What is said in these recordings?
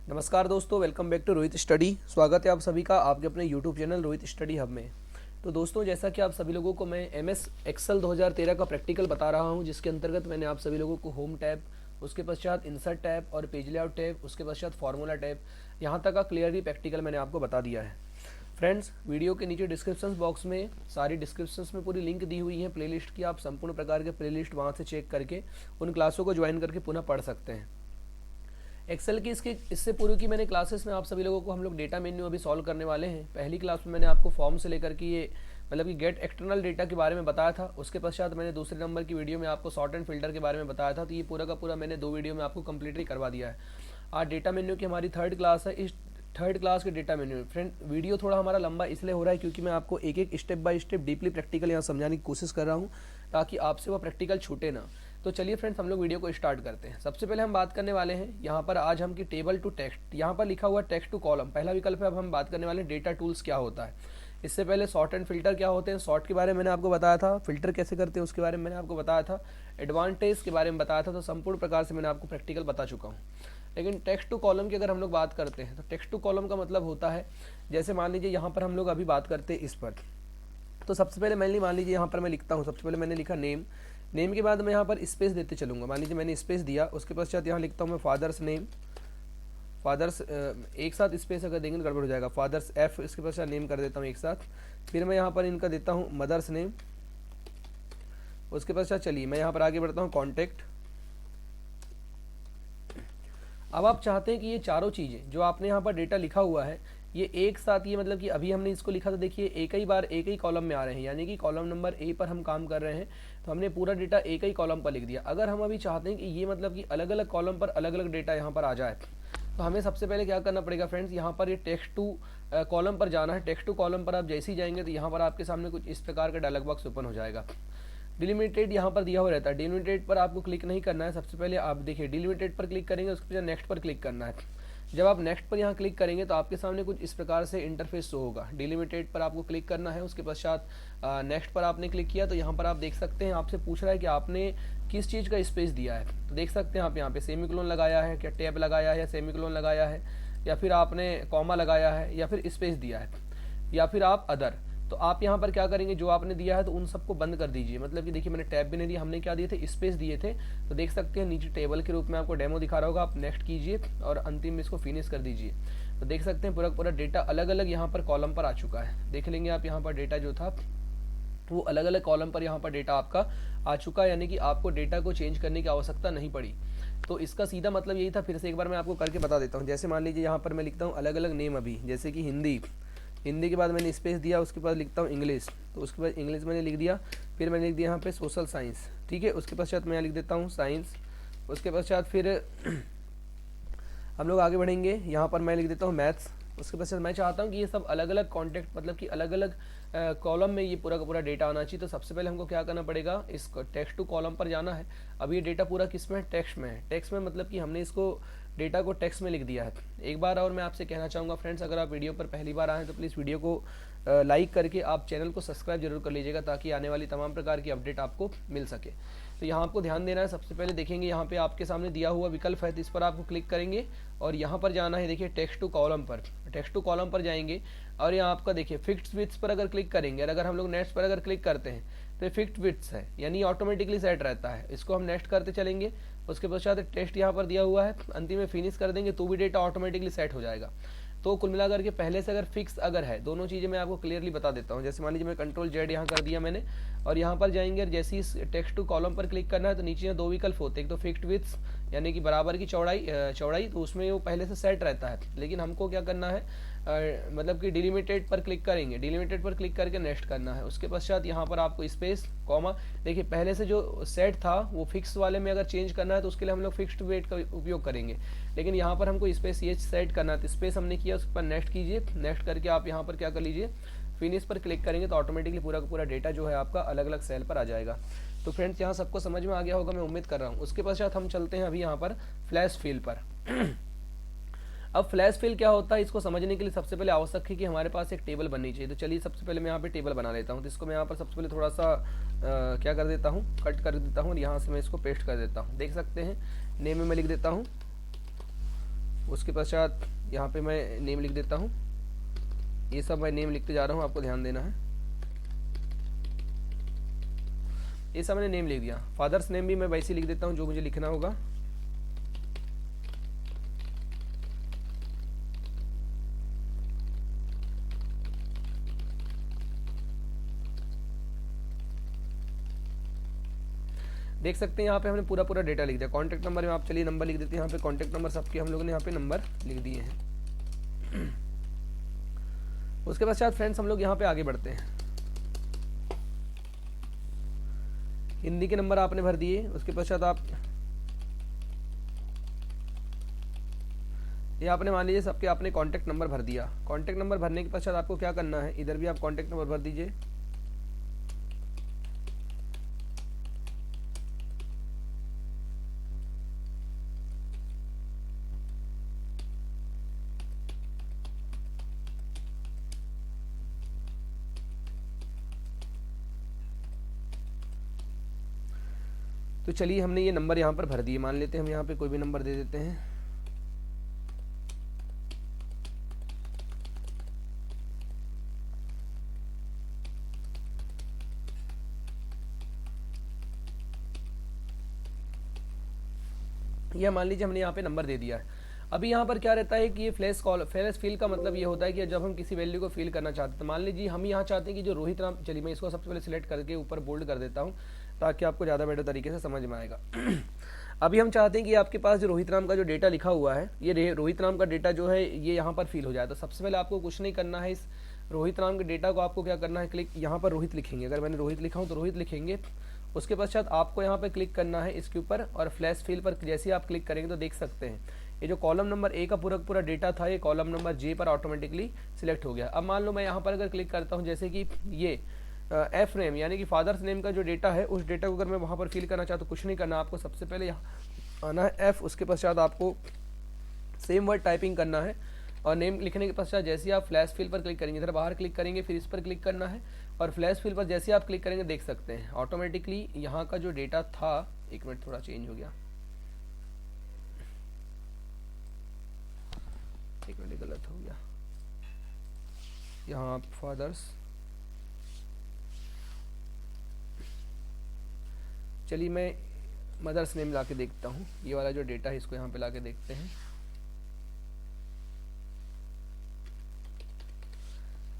नमस्कार दोस्तों, welcome back to Rohit study. स्वागत है आप सभी का आपके अपने YouTube channel Rohit study hub में। तो दोस्तों, जैसा कि आप सभी लोगों को मैं एमएस एक्सेल 2013 का प्रैक्टिकल बता रहा हूं, जिसके अंतर्गत मैंने आप सभी लोगों को होम टैब, उसके पश्चात इंसर्ट टैब और पेज लेआउट टैब, उसके पश्चात फार्मूला टैब, यहाँ तक का क्लियरली प्रैक्टिकल मैंने आपको बता दिया है। फ्रेंड्स, वीडियो के नीचे डिस्क्रिप्शन बॉक्स में सारी डिस्क्रिप्शंस में पूरी लिंक दी हुई है प्लेलिस्ट की। आप संपूर्ण प्रकार के प्लेलिस्ट वहाँ से चेक करके उन क्लासों को ज्वाइन करके पुनः पढ़ सकते हैं। एक्सेल की इससे पूर्व की मैंने क्लासेस में आप सभी लोगों को हम लोग डेटा मेन्यू अभी सॉल्व करने वाले हैं। पहली क्लास में मैंने आपको फॉर्म से लेकर के ये मतलब कि गेट एक्सटर्नल डेटा के बारे में बताया था। उसके पश्चात मैंने दूसरे नंबर की वीडियो में आपको सॉर्ट एंड फिल्टर के बारे में बताया था। तो ये पूरा का पूरा मैंने 2 वीडियो में आपको कंप्लीटली करवा दिया है। आज डेटा मेन्यू की हमारी 3rd क्लास है। इस 3rd क्लास के डेटा मेन्यू फ्रेंड वीडियो थोड़ा हमारा लंबा इसलिए हो रहा है क्योंकि मैं आपको एक एक step by step deeply practical यहाँ समझाने की कोशिश कर रहा हूँ ताकि आपसे वो प्रैक्टिकल छूटे ना। तो चलिए फ्रेंड्स, हम लोग वीडियो को स्टार्ट करते हैं। सबसे पहले हम बात करने वाले हैं यहाँ पर आज हम की टेबल टू टेक्स्ट। यहाँ पर लिखा हुआ टेक्स्ट टू कॉलम पहला विकल्प है। अब हम बात करने वाले हैं डेटा टूल्स क्या होता है। इससे पहले सॉर्ट एंड फिल्टर क्या होते हैं, सॉर्ट के बारे में मैंने आपको बताया था, फिल्टर कैसे करते हैं उसके बारे में मैंने आपको बताया था, एडवांटेज के बारे में बताया था। तो संपूर्ण प्रकार से मैंने आपको प्रैक्टिकल बता चुका हूँ। लेकिन टेक्स्ट टू कॉलम की अगर हम लोग बात करते हैं तो टेक्स्ट टू कॉलम का मतलब होता है, जैसे मान लीजिए यहाँ पर हम लोग अभी बात करते हैं इस पर। तो सबसे पहले मैंने मान लीजिए यहाँ पर मैं लिखता हूँ, सबसे पहले मैंने लिखा नेम। नेम के बाद मैं यहाँ पर स्पेस देते चलूँगा। मान लीजिए मैंने स्पेस दिया, उसके पश्चात यहाँ लिखता हूँ मैं फादर्स नेम। फादर्स एक साथ स्पेस अगर देंगे गड़बड़ हो जाएगा। फादर्स एफ, इसके पश्चात नेम कर देता हूँ एक साथ। फिर मैं यहाँ पर इनका देता हूँ मदर्स नेम। उसके पश्चात चलिए मैं यहाँ पर आगे बढ़ता हूँ कॉन्टैक्ट। अब आप चाहते हैं कि ये चारों चीज़ें जो आपने यहाँ पर डेटा लिखा हुआ है ये एक साथ, ये मतलब कि अभी हमने इसको लिखा तो देखिए एक ही बार एक ही कॉलम में आ रहे हैं, यानी कि कॉलम नंबर ए पर हम काम कर रहे हैं तो हमने पूरा डेटा एक ही कॉलम पर लिख दिया। अगर हम अभी चाहते हैं कि ये मतलब कि अलग अलग कॉलम पर अलग अलग डेटा यहाँ पर आ जाए तो हमें सबसे पहले क्या करना पड़ेगा फ्रेंड्स, यहाँ पर ये टेक्स्ट टू कॉलम पर जाना है। टेक्स्ट टू कॉलम पर आप जैसे ही जाएंगे तो यहाँ पर आपके सामने कुछ इस प्रकार का डायलॉग बॉक्स ओपन हो जाएगा। डिलिमिटेड यहाँ पर दिया हुआ रहता है। डिलिमिटेड पर आपको क्लिक नहीं करना है। सबसे पहले आप देखिए डिलिमिटेड पर क्लिक करेंगे, उसके बाद नेक्स्ट पर क्लिक करना है। जब आप नेक्स्ट पर यहाँ क्लिक करेंगे तो आपके सामने कुछ इस प्रकार से इंटरफेस शो होगा। डिलिमिटेड पर आपको क्लिक करना है, उसके पश्चात नेक्स्ट पर आपने क्लिक किया तो यहाँ पर आप देख सकते हैं आपसे पूछ रहा है कि आपने किस चीज़ का स्पेस दिया है। तो देख सकते हैं आप यहाँ पे सेमीकोलन लगाया है, क्या टैब लगाया है, या सेमीकोलन लगाया है, या फिर आपने कॉमा लगाया है, या फिर स्पेस दिया है, या फिर आप अदर। तो आप यहाँ पर क्या करेंगे, जो आपने दिया है तो उन सबको बंद कर दीजिए। मतलब कि देखिए मैंने टैब भी नहीं दिया, हमने क्या दिए थे, स्पेस दिए थे। तो देख सकते हैं नीचे टेबल के रूप में आपको डेमो दिखा रहा होगा। आप नेक्स्ट कीजिए और अंतिम में इसको फिनिश कर दीजिए। तो देख सकते हैं पूरा पूरा डेटा अलग अलग यहाँ पर कॉलम पर आ चुका है। देख लेंगे आप यहाँ पर डेटा जो था वो अलग अलग कॉलम पर यहाँ पर डेटा आपका आ चुका है, यानी कि आपको डेटा को चेंज करने की आवश्यकता नहीं पड़ी। तो इसका सीधा मतलब यही था। फिर से एक बार मैं आपको करके बता देता हूँ। जैसे मान लीजिए यहाँ पर मैं लिखता हूँ अलग अलग नेम अभी, जैसे कि हिंदी। हिंदी के बाद मैंने स्पेस दिया, उसके बाद लिखता हूँ इंग्लिश। तो उसके बाद इंग्लिश मैंने लिख दिया। फिर मैंने लिख दिया यहाँ पे सोशल साइंस, ठीक है। उसके पश्चात मैं लिख देता हूँ साइंस। उसके पश्चात फिर हम लोग आगे बढ़ेंगे, यहाँ पर मैं लिख देता हूँ मैथ्स। उसके पश्चात मैं चाहता हूँ कि ये सब अलग अलग कॉन्टेक्ट मतलब कि अलग अलग कॉलम में ये पूरा का पूरा डेटा आना चाहिए। तो सबसे पहले हमको क्या करना पड़ेगा, इस टेक्स्ट टू कॉलम पर जाना है। अब ये डेटा पूरा किस में है, टेक्स्ट में है। टेक्स्ट में मतलब कि हमने इसको डेटा को टेक्स्ट में लिख दिया है। एक बार और मैं आपसे कहना चाहूँगा फ्रेंड्स, अगर आप वीडियो पर पहली बार आए तो प्लीज़ वीडियो को लाइक करके आप चैनल को सब्सक्राइब जरूर कर लीजिएगा ताकि आने वाली तमाम प्रकार की अपडेट आपको मिल सके। तो यहाँ आपको ध्यान देना है। सबसे पहले देखेंगे यहाँ पे आपके सामने दिया हुआ विकल्प है, तो इस पर आपको क्लिक करेंगे और यहाँ पर जाना है। देखिए टेक्स्ट टू कॉलम पर, टेक्स्ट टू कॉलम पर जाएंगे और यहाँ आपका देखिए फिक्स्ड विड्थ पर अगर क्लिक करेंगे और अगर हम लोग नेक्स्ट पर अगर क्लिक करते हैं तो फिक्स्ड विड्थ है, यानी ऑटोमेटिकली सेट रहता है। इसको हम नेक्स्ट करते चलेंगे। उसके पश्चात टेस्ट यहाँ पर दिया हुआ है, अंतिम में फिनिश कर देंगे तो भी डेटा ऑटोमेटिकली सेट हो जाएगा। तो कुल मिलाकर के पहले से अगर फिक्स अगर है, दोनों चीज़ें मैं आपको क्लियरली बता देता हूँ। जैसे मान लीजिए मैं कंट्रोल जेड यहाँ कर दिया मैंने और यहाँ पर जाएंगे और जैसे ही टेक्स्ट टू कॉलम पर क्लिक करना है तो नीचे 2 विकल्प होते हैं। एक तो फिक्स्ड विड्थ यानी कि बराबर की चौड़ाई, तो उसमें वो पहले से सेट रहता है। लेकिन हमको क्या करना है, मतलब कि डिलिमिटेड पर क्लिक करेंगे, डिलिमिटेड पर क्लिक करके नेक्स्ट करना है। उसके पश्चात यहाँ पर आपको स्पेस कॉमा, देखिए पहले से जो सेट था वो फिक्स वाले में अगर चेंज करना है तो उसके लिए हम लोग फिक्स्ड वेट का उपयोग करेंगे। लेकिन यहाँ पर हमको स्पेस ये सेट करना है तो स्पेस हमने किया, उस पर नेक्स्ट कीजिए। नेक्स्ट करके आप यहाँ पर क्या कर लीजिए, फिनिश पर क्लिक करेंगे तो ऑटोमेटिकली पूरा का पूरा डेटा जो है आपका अलग अलग सेल पर आ जाएगा। तो फ्रेंड्स यहाँ सबको समझ में आ गया होगा, मैं उम्मीद कर रहा हूँ। उसके पश्चात हम चलते हैं अभी यहाँ पर फ्लैश फिल पर। अब फ्लैश फिल क्या होता है, इसको समझने के लिए सबसे पहले आवश्यक है कि हमारे पास एक टेबल बननी चाहिए। तो चलिए सबसे पहले मैं यहाँ पे टेबल बना लेता हूँ। तो इसको मैं यहाँ पर सबसे पहले थोड़ा सा क्या कर देता हूँ, कट कर देता हूँ और यहाँ से मैं इसको पेस्ट कर देता हूँ। देख सकते हैं नेम में मैं लिख देता हूँ उसके पश्चात यहाँ पे मैं नेम लिख देता हूँ। ये सब मैं नेम लिखते जा रहा हूँ, आपको ध्यान देना है। ये सब मैंने नेम लिख दिया। फादर्स नेम भी मैं वैसे लिख देता हूँ जो मुझे लिखना होगा। देख सकते हैं यहाँ पे हमने पूरा पूरा डेटा लिख दिया। कॉन्टैक्ट नंबर में आप चलिए नंबर लिख देते हैं। यहाँ पे कॉन्टैक्ट नंबर सबके हम लोगों ने यहाँ पे नंबर लिख दिए हैं। उसके पश्चात फ्रेंड्स हम लोग यहाँ पे आगे बढ़ते हैं। हिंदी के नंबर आपने भर दिए। उसके पश्चात आप ये आपने मान लीजिए सबके आपने कॉन्टैक्ट नंबर भर दिया। कॉन्टैक्ट नंबर भरने के पश्चात आपको क्या करना है, इधर भी आप कॉन्टैक्ट नंबर भर दीजिए। तो चलिए हमने ये नंबर यहाँ पर भर दिए। मान लेते हैं हम यहाँ पे कोई भी नंबर दे देते हैं। यह मान लीजिए हमने यहाँ पे नंबर दे दिया है। अभी यहाँ पर क्या रहता है कि ये फ्लैश फिल का मतलब ये होता है कि जब हम किसी वैल्यू को फिल करना चाहते हैं, तो मान लीजिए हम यहाँ चाहते हैं कि जो रोहित राम, चलिए मैं इसको सबसे पहले सिलेक्ट करके ऊपर बोल्ड कर देता हूँ ताकि आपको ज़्यादा बेटर तरीके से समझ में आएगा। अभी हम चाहते हैं कि आपके पास जो रोहित राम का जो डेटा लिखा हुआ है, ये रोहित राम का डेटा जो है ये यहाँ पर फिल हो जाए। तो सबसे पहले आपको कुछ नहीं करना है, इस रोहित राम के डेटा को आपको क्या करना है, क्लिक यहाँ पर रोहित लिखेंगे। अगर मैंने रोहित लिखा हूँ तो रोहित लिखेंगे। उसके पश्चात आपको यहाँ पर क्लिक करना है इसके ऊपर, और फ्लैश फिल पर जैसे ही आप क्लिक करेंगे तो देख सकते हैं ये जो कॉलम नंबर ए का पूरा डेटा था, ये कॉलम नंबर जे पर ऑटोमेटिकली सिलेक्ट हो गया। अब मान लो मैं यहाँ पर अगर क्लिक करता हूँ, जैसे कि ये एफ नेम यानी कि फादर्स नेम का जो डेटा है, उस डेटा को अगर मैं वहाँ पर फिल करना चाहता हूँ, कुछ नहीं करना, आपको सबसे पहले यहाँ आना है एफ। उसके पश्चात आपको सेम वर्ड टाइपिंग करना है, और नेम लिखने के पश्चात जैसे ही आप फ्लैश फिल पर क्लिक करेंगे, इधर बाहर क्लिक करेंगे, फिर इस पर क्लिक करना है, और फ्लैश फिल पर जैसे ही आप क्लिक करेंगे देख सकते हैं ऑटोमेटिकली यहाँ का जो डेटा था, एक मिनट थोड़ा चेंज हो गया, एक मिनट गलत हो गया, यहाँ फादर्स, चलिए मैं मदर्स नेम ला के देखता हूँ। ये वाला जो डेटा है इसको यहाँ पे ला के देखते हैं।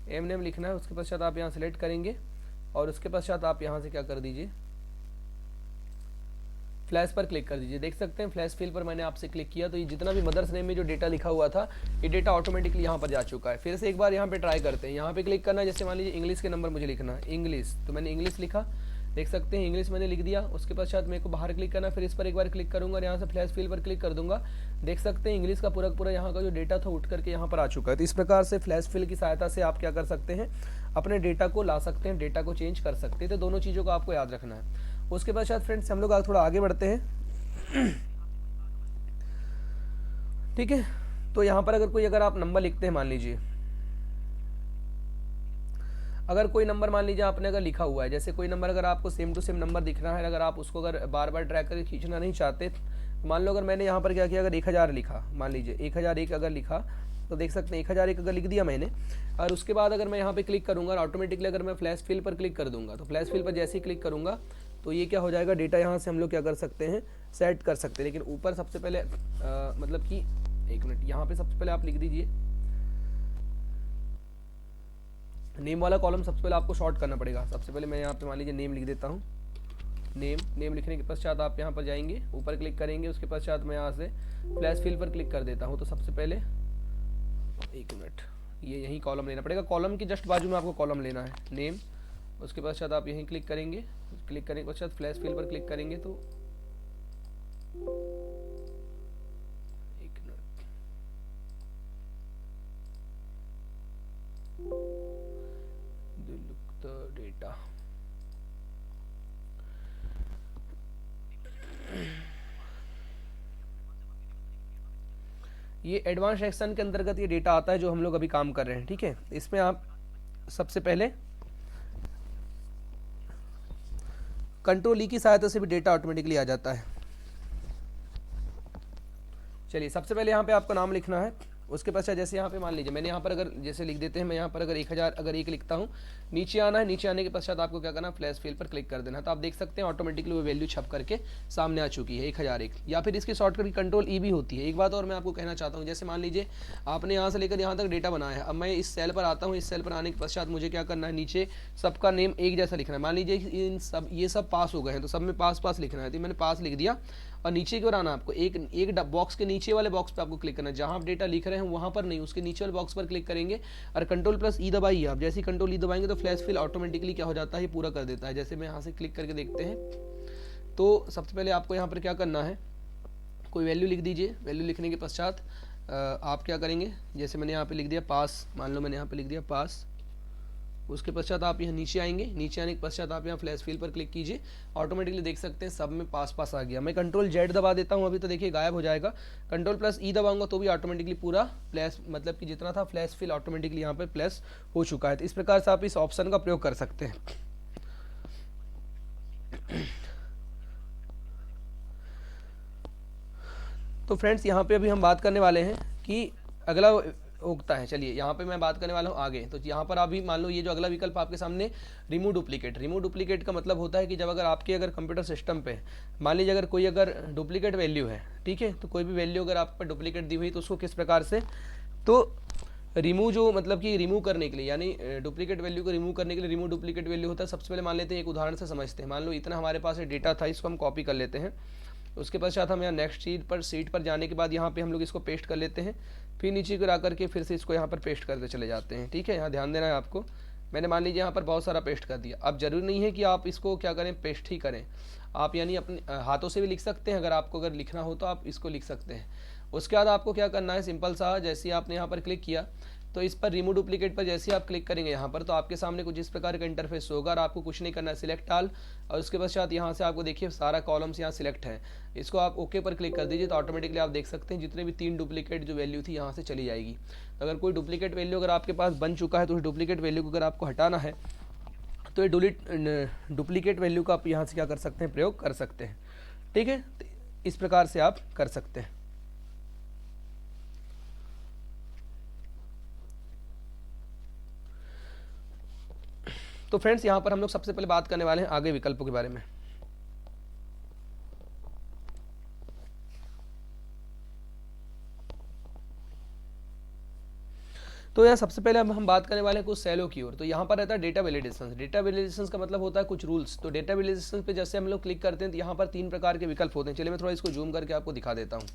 एम नेम लिखना है। उसके पश्चात आप यहाँ सेलेक्ट करेंगे, और उसके पश्चात आप यहाँ से क्या कर दीजिए, फ्लैश पर क्लिक कर दीजिए। देख सकते हैं फ्लैश फिल पर मैंने आपसे क्लिक किया तो ये जितना भी मदर्स नेम में जो डेटा लिखा हुआ था, ये डेटा ऑटोमेटिकली यहाँ पर जा चुका है। फिर से एक बार यहाँ पे ट्राई करते हैं। यहाँ पे क्लिक करना है, जैसे मान लीजिए इंग्लिश के नंबर मुझे लिखना है, इंग्लिश, तो मैंने इंग्लिश लिखा, देख सकते हैं इंग्लिश मैंने लिख दिया। उसके पश्चात मेरे को बाहर क्लिक करना, फिर इस पर एक बार क्लिक करूँगा और यहाँ से फ्लैश फिल पर क्लिक कर दूंगा। देख सकते हैं इंग्लिश का पूरा यहाँ का जो डेटा था उठ करके यहाँ पर आ चुका है। तो इस प्रकार से फ्लैश फिल की सहायता से आप क्या कर सकते हैं, अपने डेटा को ला सकते हैं, डेटा को चेंज कर सकते हैं। तो दोनों चीज़ों को आपको याद रखना है। उसके पश्चात फ्रेंड्स हम लोग थोड़ा आगे बढ़ते हैं। ठीक है, तो यहाँ पर अगर आप नंबर लिखते हैं, मान लीजिए अगर कोई नंबर मान लीजिए आपने अगर लिखा हुआ है, जैसे कोई नंबर अगर आपको सेम टू सेम नंबर दिखना है, अगर आप उसको अगर बार बार ड्रैग करके खींचना नहीं चाहते, तो मान लो अगर मैंने यहाँ पर क्या किया, अगर 1000 लिखा, मान लीजिए 1001 अगर लिखा, तो देख सकते हैं 1001 अगर लिख दिया मैंने, और उसके बाद अगर मैं यहाँ पे क्लिक करूँगा और ऑटोमेटिकली अगर मैं फ्लैश फिल पर क्लिक कर दूंगा, तो फ्लैश फिल पर जैसे ही क्लिक करूँगा तो ये क्या हो जाएगा, डेटा यहाँ से हम लोग क्या कर सकते हैं, सेट कर सकते हैं। लेकिन ऊपर सबसे पहले मतलब कि एक मिनट, यहाँ पे सबसे पहले आप लिख दीजिए नेम वाला कॉलम, सबसे पहले आपको शॉर्ट करना पड़ेगा। सबसे पहले मैं यहाँ पे मान लीजिए नेम लिख देता हूँ, नेम लिखने के पश्चात आप यहाँ पर जाएंगे, ऊपर क्लिक करेंगे, उसके पश्चात मैं यहाँ से फ्लैश फिल पर क्लिक कर देता हूँ। तो सबसे पहले एक मिनट, ये यही कॉलम लेना पड़ेगा, कॉलम के जस्ट बाजू में आपको कॉलम लेना है, नेम। उसके पश्चात आप यहीं क्लिक करेंगे, क्लिक करने के पश्चात फ्लैश फिल पर क्लिक करेंगे, तो एक मिनट, डेटा ये एडवांस सेक्शन के अंतर्गत ये डेटा आता है जो हम लोग अभी काम कर रहे हैं। ठीक है, इसमें आप सबसे पहले कंट्रोल ई की सहायता से भी डेटा ऑटोमेटिकली आ जाता है। चलिए सबसे पहले यहाँ पे आपका नाम लिखना है। उसके पश्चात जैसे यहाँ पे मान लीजिए मैंने यहाँ पर अगर जैसे लिख देते हैं, मैं यहाँ पर अगर 1000 अगर 1 लिखता हूँ, नीचे आना है, नीचे आने के पश्चात आपको क्या करना है, फ्लैश फेल पर क्लिक कर देना है। तो आप देख सकते हैं ऑटोमेटिकली वो वैल्यू छप करके सामने आ चुकी है 1001। या फिर इसकी शॉर्टकट की कंट्रोल ई भी होती है। एक बात और मैं आपको कहना चाहता हूँ, जैसे मान लीजिए आपने यहाँ से लेकर यहाँ तक डेटा बनाया है, अब मैं इस सेल पर आता हूँ, इस सेल पर आने के पश्चात मुझे क्या करना है, नीचे सबका नेम एक जैसा लिखना है। मान लीजिए इन सब ये सब पास हो गए हैं तो सब में पास पास लिखना है, तो मैंने पास लिख दिया। और नीचे की ओर आना आपको, एक बॉक्स के नीचे वाले बॉक्स पे आपको क्लिक करना है, जहां आप डेटा लिख रहे हैं वहां पर नहीं, उसके नीचे वाले बॉक्स पर क्लिक करेंगे और कंट्रोल प्लस ई दबाइए। आप जैसे ही कंट्रोल ई दबाएंगे तो फ्लैश फिल ऑटोमेटिकली क्या हो जाता है, पूरा कर देता है। जैसे मैं यहाँ से क्लिक करके देखते हैं, तो सबसे पहले आपको यहाँ पर क्या करना है, कोई वैल्यू लिख दीजिए। वैल्यू लिखने के पश्चात आप क्या करेंगे, जैसे मैंने यहाँ पे लिख दिया पास, मान लो मैंने यहाँ पे लिख दिया पास। उसके पश्चात आप यहाँ नीचे आएंगे, नीचे आने के पश्चात आप यहाँ फ्लैश फिल पर क्लिक कीजिए, ऑटोमेटिकली देख सकते हैं सब में पास पास आ गया। मैं कंट्रोल जेड दबा देता हूँ, अभी तो देखिए गायब हो जाएगा। कंट्रोल प्लस ई दबाऊंगा तो भी ऑटोमेटिकली पूरा फ्लैश, मतलब कि जितना था फ्लैश फिल ऑटोमेटिकली यहाँ पर प्लस हो चुका है। तो इस प्रकार से आप इस ऑप्शन का प्रयोग कर सकते हैं। तो फ्रेंड्स यहाँ पे अभी हम बात करने वाले हैं कि अगला उगता है। चलिए यहाँ पे मैं बात करने वाला हूँ आगे। तो यहाँ पर अभी मान लो ये जो अगला विकल्प आपके सामने, रिमूव डुप्लीकेट। रिमूव डुप्लीकेट का मतलब होता है कि जब अगर आपके अगर कंप्यूटर सिस्टम पे मान लीजिए अगर कोई अगर डुप्लीकेट वैल्यू है, ठीक है, तो कोई भी वैल्यू अगर आप पर डुप्लीकेट दी हुई तो उसको किस प्रकार से, तो रिमूव जो मतलब कि रिमूव करने के लिए, यानी डुप्लीकेट वैल्यू को रिमूव करने के लिए रिमूव डुप्लीकेट वैल्यू होता है। सबसे पहले मान लेते हैं, एक उदाहरण से समझते हैं। मान लो इतना हमारे पास डेटा था, इसको हम कॉपी कर लेते हैं। उसके पश्चात हम यहाँ नेक्स्ट सीट पर जाने के बाद यहाँ पे हम लोग इसको पेस्ट कर लेते हैं। फिर नीचे को आकर के फिर से इसको यहाँ पर पेस्ट करते चले जाते हैं। ठीक है, यहाँ ध्यान देना है आपको। मैंने मान लीजिए यहाँ पर बहुत सारा पेस्ट कर दिया। अब जरूरी नहीं है कि आप इसको क्या करें, पेस्ट ही करें, आप यानी अपने हाथों से भी लिख सकते हैं। अगर आपको अगर लिखना हो तो आप इसको लिख सकते हैं। उसके बाद आपको क्या करना है, सिंपल सा, जैसे ही आपने यहाँ पर क्लिक किया तो इस पर रिमूव डुप्लीकेट पर जैसे आप क्लिक करेंगे यहाँ पर, तो आपके सामने कुछ इस प्रकार का इंटरफेस होगा और आपको कुछ नहीं करना है, सिलेक्ट ऑल। और उसके पश्चात यहाँ से आपको देखिए सारा कॉलम्स यहाँ सिलेक्ट है, इसको आप ओके पर क्लिक कर दीजिए। तो ऑटोमेटिकली आप देख सकते हैं जितने भी 3 डुप्लीकेट जो वैल्यू थी यहाँ से चली जाएगी। अगर कोई डुप्लीकेट वैल्यू अगर आपके पास बन चुका है तो उस डुप्लीकेट वैल्यू को अगर आपको हटाना है तो ये डुप्लीकेट वैल्यू का आप यहाँ से क्या कर सकते हैं, प्रयोग कर सकते हैं। ठीक है, इस प्रकार से आप कर सकते हैं। तो फ्रेंड्स यहाँ पर हम लोग सबसे पहले बात करने वाले हैं आगे विकल्पों के बारे में। तो यहाँ सबसे पहले हम बात करने वाले हैं कुछ सेलों की ओर। तो यहाँ पर रहता है डेटा वैलिडेशन। डेटा वैलिडेशन का मतलब होता है कुछ रूल्स। तो डेटा वैलिडेशन पे जैसे हम लोग क्लिक करते हैं तो यहाँ पर 3 प्रकार के विकल्प होते हैं। चलिए मैं थोड़ा इसको जूम करके आपको दिखा देता हूँ।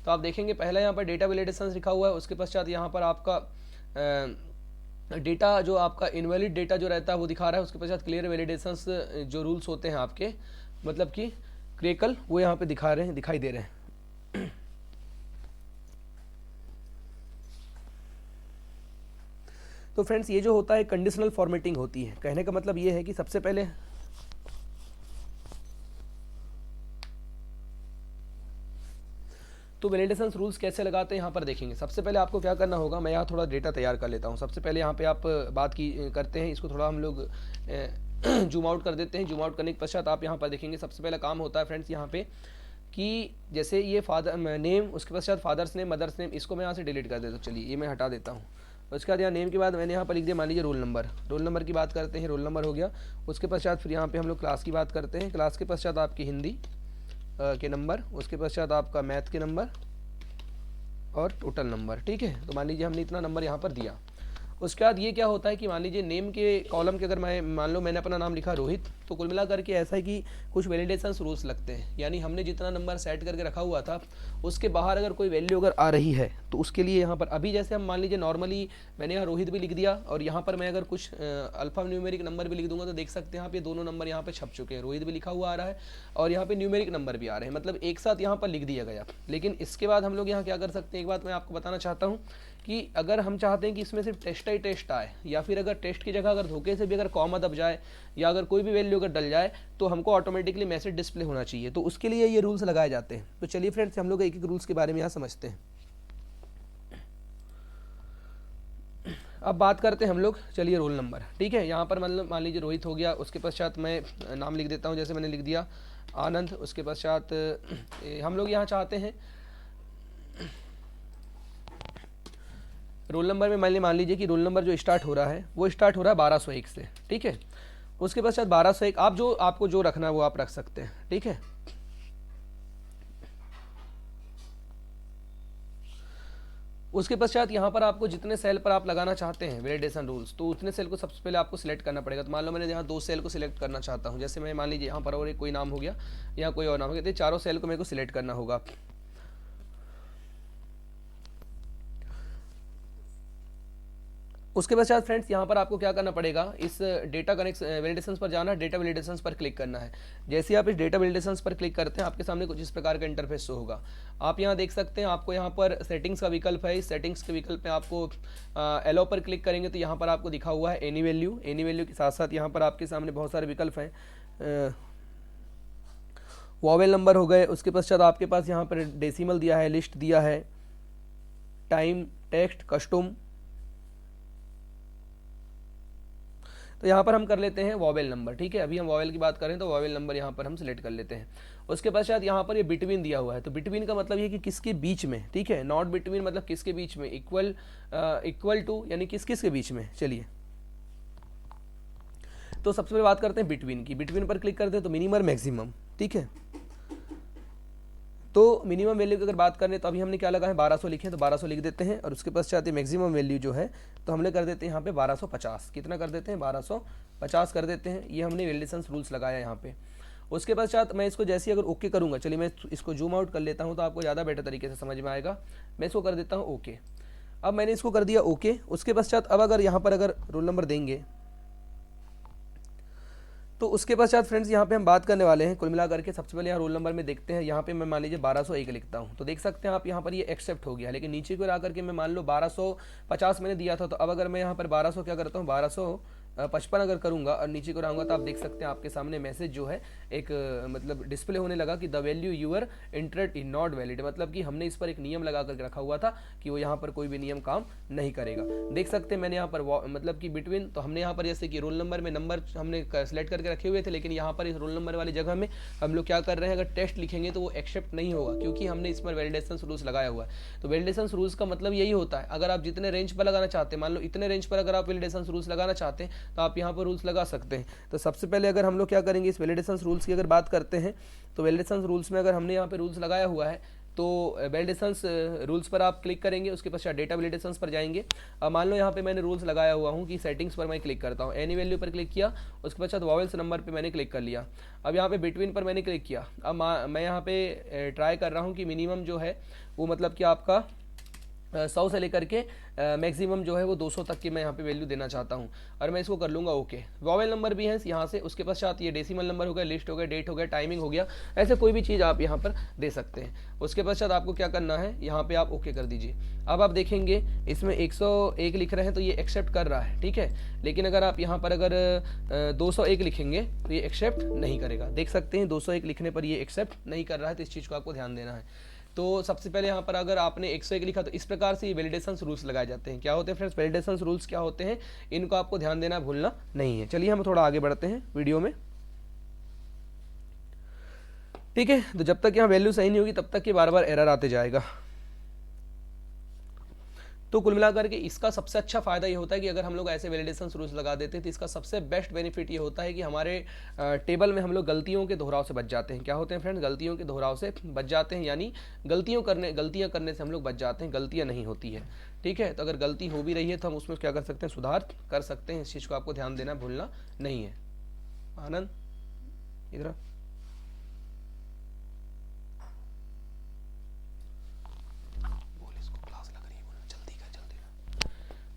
तो आप देखेंगे पहला यहाँ पर डेटा वैलिडेशन लिखा हुआ है। उसके पश्चात यहाँ पर आपका डेटा जो आपका इनवैलिड डेटा जो रहता है वो दिखा रहा है। उसके पश्चात क्लियर वैलिडेशंस जो रूल्स होते हैं आपके, मतलब कि क्रेकल, वो यहाँ पे दिखाई दे रहे हैं। तो फ्रेंड्स ये जो होता है कंडीशनल फॉर्मेटिंग होती है। कहने का मतलब ये है कि सबसे पहले तो वैलिडेशन रूल्स कैसे लगाते हैं यहाँ पर देखेंगे। सबसे पहले आपको क्या करना होगा, मैं यहाँ थोड़ा डेटा तैयार कर लेता हूँ। सबसे पहले यहाँ पे आप बात करते हैं, इसको थोड़ा हम लोग जूम आउट कर देते हैं। जूम आउट करने के पश्चात आप यहाँ पर देखेंगे सबसे पहला काम होता है फ्रेंड्स यहाँ पे कि जैसे ये फादर नेम, उसके पश्चात फादर्स नेम, मदर्स नेम, इसको मैं यहाँ से डिलीट कर देता हूँ। चलिए ये मैं हटा देता हूँ। उसके बाद यहाँ नेम के बाद मैंने यहाँ पर लिख दिया मान लीजिए रोल नंबर। रोल नंबर की बात करते हैं, रोल नंबर हो गया। उसके पश्चात फिर यहाँ पे हम लोग क्लास की बात करते हैं। क्लास के पश्चात आपकी हिंदी के नंबर, उसके पश्चात आपका मैथ के नंबर और टोटल नंबर। ठीक है, तो मान लीजिए हमने इतना नंबर यहाँ पर दिया। उसके बाद ये क्या होता है कि मान लीजिए नेम के कॉलम के अगर मैं मान लो मैंने अपना नाम लिखा रोहित, तो कुल मिला करके ऐसा है कि कुछ वैलिडेशन रूल्स लगते हैं। यानी हमने जितना नंबर सेट करके रखा हुआ था उसके बाहर अगर कोई वैल्यू अगर आ रही है तो उसके लिए यहाँ पर अभी जैसे हम मान लीजिए नॉर्मली मैंने यहाँ रोहित भी लिख दिया और यहाँ पर मैं अगर कुछ अल्फा न्यूमेरिक नंबर भी लिख दूंगा तो देख सकते हैं यहाँ पे दोनों नंबर यहाँ पे छप चुके हैं। रोहित भी लिखा हुआ आ रहा है और यहाँ पे न्यूमेरिक नंबर भी आ रहे हैं, मतलब एक साथ यहाँ पर लिख दिया गया। लेकिन इसके बाद हम लोग यहाँ क्या कर सकते हैं, एक बात मैं आपको बताना चाहता हूँ कि अगर हम चाहते हैं कि इसमें सिर्फ टेस्ट ही टेस्ट आए, या फिर अगर टेस्ट की जगह अगर धोखे से भी अगर कॉमा दब जाए या अगर कोई भी वैल्यू अगर डल जाए तो हमको ऑटोमेटिकली मैसेज डिस्प्ले होना चाहिए। तो उसके लिए ये रूल्स लगाए जाते हैं। तो चलिए फ्रेंड्स हम लोग एक एक रूल्स के बारे में यहाँ समझते हैं। अब बात करते हैं हम लोग, चलिए रोल नंबर। ठीक है, यहाँ पर मतलब मान लीजिए रोहित हो गया। उसके पश्चात मैं नाम लिख देता हूँ, जैसे मैंने लिख दिया आनंद। उसके पश्चात हम लोग यहाँ चाहते हैं रोल नंबर में मान लीजिए कि रोल नंबर जो स्टार्ट हो रहा है वो स्टार्ट हो रहा है 1201 से, ठीक है। उसके पश्चात 1201 आप जो आपको जो रखना है वो आप रख सकते हैं, ठीक है। उसके पश्चात यहाँ पर आपको जितने सेल पर आप लगाना चाहते हैं वैलिडेशन रूल्स, तो उतने सेल को सबसे पहले आपको सिलेक्ट करना पड़ेगा। तो मान लो मैंने यहाँ 2 सेल को सिलेक्ट करना चाहता हूँ, जैसे मैं मान लीजिए यहाँ पर और एक कोई नाम हो गया, यहाँ कोई और नाम हो गया, तो चारों सेल को मेरे को सिलेक्ट करना होगा। उसके पश्चात फ्रेंड्स यहाँ पर आपको क्या करना पड़ेगा, इस डेटा कनेक्ट वैलिडेशंस पर जाना, डेटा वैलिडेशंस पर क्लिक करना है। जैसे ही आप इस डेटा वैलिडेशंस पर क्लिक करते हैं आपके सामने कुछ इस प्रकार का इंटरफेस शो होगा। आप यहाँ देख सकते हैं आपको यहाँ पर सेटिंग्स का विकल्प है। इस सेटिंग्स के विकल्प में आपको एलो पर क्लिक करेंगे तो यहाँ पर आपको दिखा हुआ है एनी वैल्यू। एनी वैल्यू के साथ साथ यहाँ पर आपके सामने बहुत सारे विकल्प हैं। वॉवेल नंबर हो गए, उसके पश्चात आपके पास यहाँ पर डेसिमल दिया है, लिस्ट दिया है, टाइम, टेक्स्ट, कस्टम। तो यहाँ पर हम कर लेते हैं वॉवेल नंबर, ठीक है। अभी हम वॉवेल की बात करें तो वॉवेल नंबर यहाँ पर हम सिलेक्ट कर लेते हैं। उसके पश्चात यहाँ पर ये बिटवीन दिया हुआ है, तो बिटवीन का मतलब ये कि किसके बीच में, ठीक है। नॉट बिटवीन मतलब किसके बीच में, इक्वल टू यानी किस किस के बीच में। चलिए तो सबसे पहले बात करते हैं बिटवीन की। बिटवीन पर क्लिक करते हैं तो मिनिमम और मैक्सिमम, ठीक है। तो मिनिमम वैल्यू की अगर बात करें तो अभी हमने क्या लगा है 1200 लिखे हैं, तो 1200 लिख देते हैं। और उसके पश्चात मैक्सिमम वैल्यू जो है तो हमने कर देते हैं यहाँ पे 1250। कितना कर देते हैं, 1250 कर देते हैं। ये हमने वैलिडेशंस रूल्स लगाया यहाँ पे। उसके पश्चात मैं इसको जैसे ही अगर ओके करूँगा, चलिए मैं इसको जूम आउट कर लेता हूँ तो आपको ज़्यादा बेटर तरीके से समझ में आएगा। मैं इसको कर देता हूँ ओके। अब मैंने इसको कर दिया ओके। उसके पश्चात अब अगर यहाँ पर अगर रोल नंबर देंगे तो उसके पश्चात फ्रेंड्स यहाँ पे हम बात करने वाले हैं कुल मिला करके। सबसे पहले यहाँ रोल नंबर में देखते हैं। यहाँ पे मैं मान लीजिए 1201 लिखता हूँ, तो देख सकते हैं आप यहाँ पर ये एक्सेप्ट हो गया। लेकिन नीचे को आकर के मैं मान लो 1250 मैंने दिया था, तो अब अगर मैं यहाँ पर 1200 क्या करता हूँ, 1255 अगर करूँगा और नीचे को रहूँगा तो आप देख सकते हैं आपके सामने मैसेज जो है एक मतलब डिस्प्ले होने लगा कि the value your entered in not valid. मतलब कि हमने इस पर एक नियम लगा करके रखा हुआ था कि वो यहाँ पर कोई भी नियम काम नहीं करेगा। देख सकते हैं मैंने यहाँ पर मतलब कि बिटवीन, तो हमने यहाँ पर जैसे कि रोल नंबर में नंबर हमने सेलेक्ट करके रखे हुए थे, लेकिन यहाँ पर इस रोल नंबर वाली जगह में हम लोग क्या कर रहे हैं, अगर टेस्ट लिखेंगे तो वो एक्सेप्ट नहीं होगा क्योंकि हमने इस पर वैलिडेशन रूल्स लगाया हुआ है। तो वैलिडेशन रूल्स का मतलब यही होता है, अगर आप जितने रेंज पर लगाना चाहते हैं, मान लो इतने रेंज पर अगर आप वैलिडेशन रूल्स लगाना चाहते हैं तो आप यहाँ पर रूल्स लगा सकते हैं। तो सबसे पहले अगर हम लोग क्या करेंगे, इस वैलिडेशन रूल्स की अगर बात करते हैं तो वैलिडेशन रूल्स में अगर हमने यहाँ पे रूल्स लगाया हुआ है तो वैलिडेशंस रूल्स पर आप क्लिक करेंगे। उसके पश्चात डेटा वैलिडेशंस पर जाएंगे। अब मान लो यहाँ पे मैंने रूल्स लगाया हुआ हूँ कि सेटिंग्स पर मैं क्लिक करता हूँ, एनी वैल्यू पर क्लिक किया। उसके पश्चात वॉवेल्स नंबर पे मैंने क्लिक कर लिया। अब यहाँ पे बिटवीन पर मैंने क्लिक किया। अब मैं यहाँ पे ट्राई कर रहा हूँ कि मिनिमम जो है वो मतलब कि आपका 100 से लेकर के मैक्सिमम जो है वो 200 तक की मैं यहाँ पे वैल्यू देना चाहता हूँ और मैं इसको कर लूँगा ओके। वॉवेल नंबर भी है यहाँ से। उसके पश्चात ये डेसिमल नंबर हो गया, लिस्ट हो गया, डेट हो गया, टाइमिंग हो गया, ऐसे कोई भी चीज़ आप यहाँ पर दे सकते हैं। उसके पश्चात आपको क्या करना है, यहाँ पे आप ओके कर दीजिए। अब आप देखेंगे इसमें 101 लिख रहे हैं तो ये एक्सेप्ट कर रहा है, ठीक है। लेकिन अगर आप यहाँ पर अगर 201 लिखेंगे तो ये एक्सेप्ट नहीं करेगा। देख सकते हैं 201 लिखने पर ये एक्सेप्ट नहीं कर रहा है, तो इस चीज़ को आपको ध्यान देना है। तो सबसे पहले यहाँ पर अगर आपने 101 लिखा तो इस प्रकार से ये वैलिडेशन रूल्स लगाए जाते हैं। क्या होते हैं फ्रेंड्स, वैलिडेशन रूल्स क्या होते हैं, इनको आपको ध्यान देना भूलना नहीं है। चलिए हम थोड़ा आगे बढ़ते हैं वीडियो में, ठीक है। तो जब तक यहाँ वैल्यू सही नहीं होगी तब तक ये बार बार एरर आते जाएगा। तो कुल मिलाकर के इसका सबसे अच्छा फायदा ये होता है कि अगर हम लोग ऐसे वैलिडेशन रूल्स लगा देते हैं तो इसका सबसे बेस्ट बेनिफिट ये होता है कि हमारे टेबल में हम लोग गलतियों के दोहराव से बच जाते हैं। क्या होते हैं फ्रेंड्स, गलतियों के दोहराव से बच जाते हैं, यानी गलतियां करने से हम लोग बच जाते हैं, गलतियां नहीं होती है, ठीक है। तो अगर गलती हो भी रही है तो हम उसमें क्या कर सकते हैं, सुधार कर सकते हैं। इस चीज़ को आपको ध्यान देना भूलना नहीं है। आनंद इधर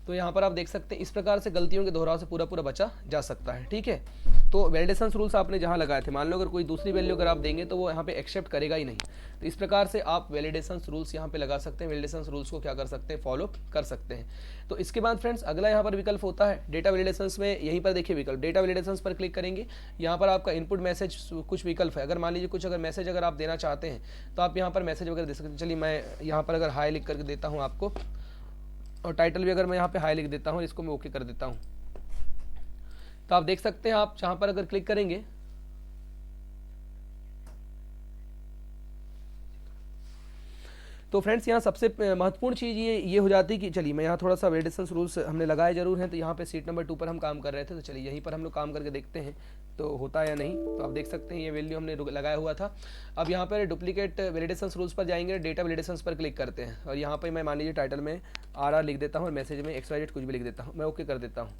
तो यहाँ पर आप देख सकते हैं इस प्रकार से गलतियों के दोहराव से पूरा बचा जा सकता है, ठीक है। तो वैलिडेशन रूल्स आपने जहाँ लगाए थे, मान लो अगर कोई दूसरी वैल्यू अगर आप देंगे तो वो यहाँ पे एक्सेप्ट करेगा ही नहीं। तो इस प्रकार से आप वैलिडेशन रूल्स यहाँ पे लगा सकते हैं, वैलिडेशन रूल्स को क्या कर सकते हैं, फॉलो कर सकते हैं। तो इसके बाद फ्रेंड्स अगला यहाँ पर विकल्प होता है डेटा वैलिडेशन में। यहीं पर देखिए विकल्प डेटा वैलिडेशन पर क्लिक करेंगे। यहाँ पर आपका इनपुट मैसेज कुछ विकल्प है। अगर मान लीजिए कुछ अगर मैसेज अगर आप देना चाहते हैं तो आप यहाँ पर मैसेज वगैरह दे सकते हैं। चलिए मैं यहाँ पर अगर हाई लिख करके देता हूँ आपको, और टाइटल भी अगर मैं यहाँ पे हाई लिख देता हूँ, इसको मैं ओके कर देता हूँ। तो आप देख सकते हैं आप जहाँ पर अगर क्लिक करेंगे तो फ्रेंड्स यहाँ सबसे महत्वपूर्ण चीज़ ये हो जाती है कि चलिए मैं यहाँ थोड़ा सा वैलिडेशन रूल्स हमने लगाए जरूर हैं, तो यहाँ पे सीट नंबर 2 पर हम काम कर रहे थे, तो चलिए यहीं पर हम लोग काम करके देखते हैं तो होता है या नहीं। तो आप देख सकते हैं ये वैल्यू हमने लगाया हुआ था। अब यहाँ पर डुप्लीकेट वैलिडेशन रूल्स पर जाएंगे, डेटा वैलिडेशंस पर क्लिक करते हैं और यहाँ पर मैं मान लीजिए टाइटल में RR लिख देता हूँ और मैसेज में XYZ कुछ भी लिख देता हूँ, मैं ओके कर देता हूँ।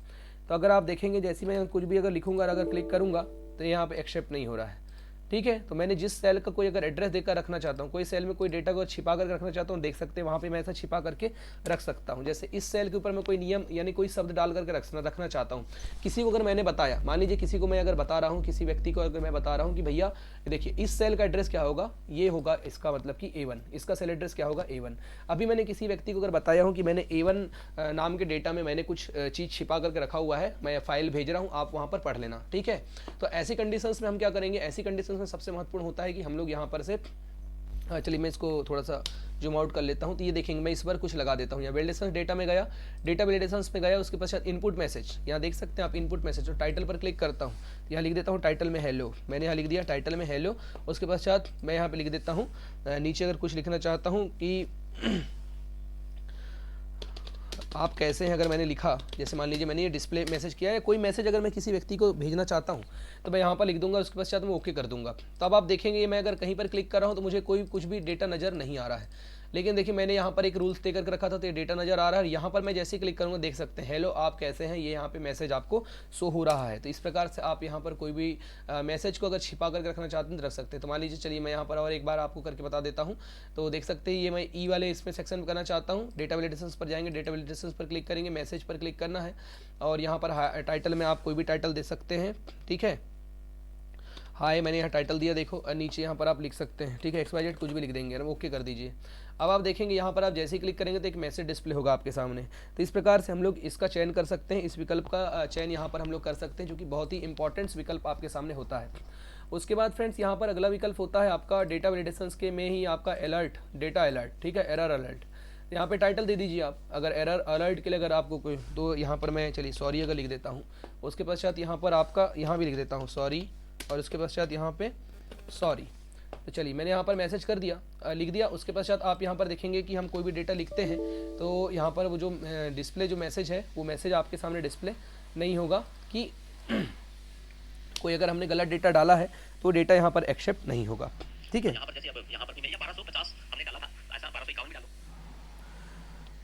तो अगर आप देखेंगे जैसे मैं कुछ भी अगर लिखूंगा और अगर क्लिक करूँगा तो यहाँ पे एक्सेप्ट नहीं हो रहा है, ठीक है। तो मैंने जिस सेल का कोई अगर एड्रेस देकर रखना चाहता हूँ, कोई सेल में कोई डेटा को छिपा कर रखना चाहता हूँ, देख सकते हैं वहाँ पे मैं ऐसा छिपा करके रख सकता हूँ। जैसे इस सेल के ऊपर मैं कोई नियम यानी कोई शब्द डाल करके रखना चाहता हूँ, किसी को अगर मैंने बताया, मान लीजिए किसी को मैं अगर बता रहा हूँ, किसी व्यक्ति को अगर मैं बता रहा हूँ कि भैया देखिए इस सेल का एड्रेस क्या होगा, ये होगा इसका मतलब कि A1, इसका सेल एड्रेस क्या होगा A1। अभी मैंने किसी व्यक्ति को अगर बताया हूँ कि मैंने A1 नाम के डेटा में मैंने कुछ चीज़ छिपा करके रखा हुआ है, मैं फाइल भेज रहा हूँ, आप वहाँ पर पढ़ लेना, ठीक है। तो ऐसी कंडीशंस में हम क्या करेंगे, ऐसी कंडीशंस में सबसे महत्वपूर्ण होता है कि हम लोग यहाँ पर से चलिए मैं इसको थोड़ा सा जूम आउट कर लेता हूँ। तो ये देखेंगे मैं इस पर कुछ लगा देता हूँ, यहाँ वैलिडेशन डेटा में गया, डेटा वैलिडेशंस में गया, उसके पश्चात इनपुट मैसेज, यहाँ देख सकते हैं आप इनपुट मैसेज, और टाइटल पर क्लिक करता हूँ, यहाँ लिख देता हूँ टाइटल में हेलो, मैंने यहाँ लिख दिया टाइटल में हेलो। उसके पश्चात मैं यहाँ पे लिख देता हूँ, नीचे अगर कुछ लिखना चाहता हूँ कि आप कैसे हैं, अगर मैंने लिखा, जैसे मान लीजिए मैंने ये डिस्प्ले मैसेज किया है, कोई मैसेज अगर मैं किसी व्यक्ति को भेजना चाहता हूं तो मैं यहाँ पर लिख दूंगा, उसके पश्चात मैं ओके कर दूंगा। तो अब आप देखेंगे मैं अगर कहीं पर क्लिक कर रहा हूं तो मुझे कोई कुछ भी डेटा नज़र नहीं आ रहा है, लेकिन देखिए मैंने यहाँ पर एक रूल्स दे करके रखा था तो ये डेटा नज़र आ रहा है। यहाँ पर मैं जैसे क्लिक करूँगा देख सकते हैं हेलो आप कैसे हैं, ये यहाँ पे मैसेज आपको शो हो रहा है। तो इस प्रकार से आप यहाँ पर कोई भी मैसेज को अगर छिपा करके रखना चाहते हैं तो रख सकते हैं। तो मान लीजिए चलिए मैं यहाँ पर और एक बार आपको करके बता देता हूँ। तो देख सकते हैं ये मैं ई वाले इसमें सेक्शन करना चाहता हूँ, डेटा वैलिडेशंस पर जाएंगे, डेटा वैलिडेशंस पर क्लिक करेंगे, मैसेज पर क्लिक करना है और यहाँ पर टाइटल में आप कोई भी टाइटल दे सकते हैं, ठीक है। हाय मैंने यहाँ टाइटल दिया देखो, और नीचे यहाँ पर आप लिख सकते हैं, ठीक है, XYZ कुछ भी लिख देंगे, ओके कर दीजिए। अब आप देखेंगे यहाँ पर आप जैसे ही क्लिक करेंगे तो एक मैसेज डिस्प्ले होगा आपके सामने। तो इस प्रकार से हम लोग इसका चयन कर सकते हैं, इस विकल्प का चयन यहाँ पर हम लोग कर सकते हैं, जो कि बहुत ही इंपॉर्टेंट विकल्प आपके सामने होता है। उसके बाद फ्रेंड्स यहाँ पर अगला विकल्प होता है आपका डेटा वैलिडेशंस के में ही आपका अलर्ट, डेटा अलर्ट, ठीक है, एरर अलर्ट। यहाँ पे टाइटल दे दीजिए आप, अगर एरर अलर्ट के लिए अगर आपको कोई, तो यहाँ पर मैं चलिए सॉरी अगर लिख देता हूँ, उसके पश्चात यहाँ पर आपका यहाँ भी लिख देता हूँ सॉरी, और उसके पश्चात यहाँ पे सॉरी। तो चलिए मैंने यहाँ पर मैसेज कर दिया, लिख दिया। उसके पश्चात आप यहाँ पर देखेंगे कि हम कोई भी डेटा लिखते हैं तो यहाँ पर वो जो डिस्प्ले जो मैसेज है वो मैसेज आपके सामने डिस्प्ले नहीं होगा कि कोई अगर हमने गलत डेटा डाला है तो डेटा यहाँ पर एक्सेप्ट नहीं होगा, ठीक है।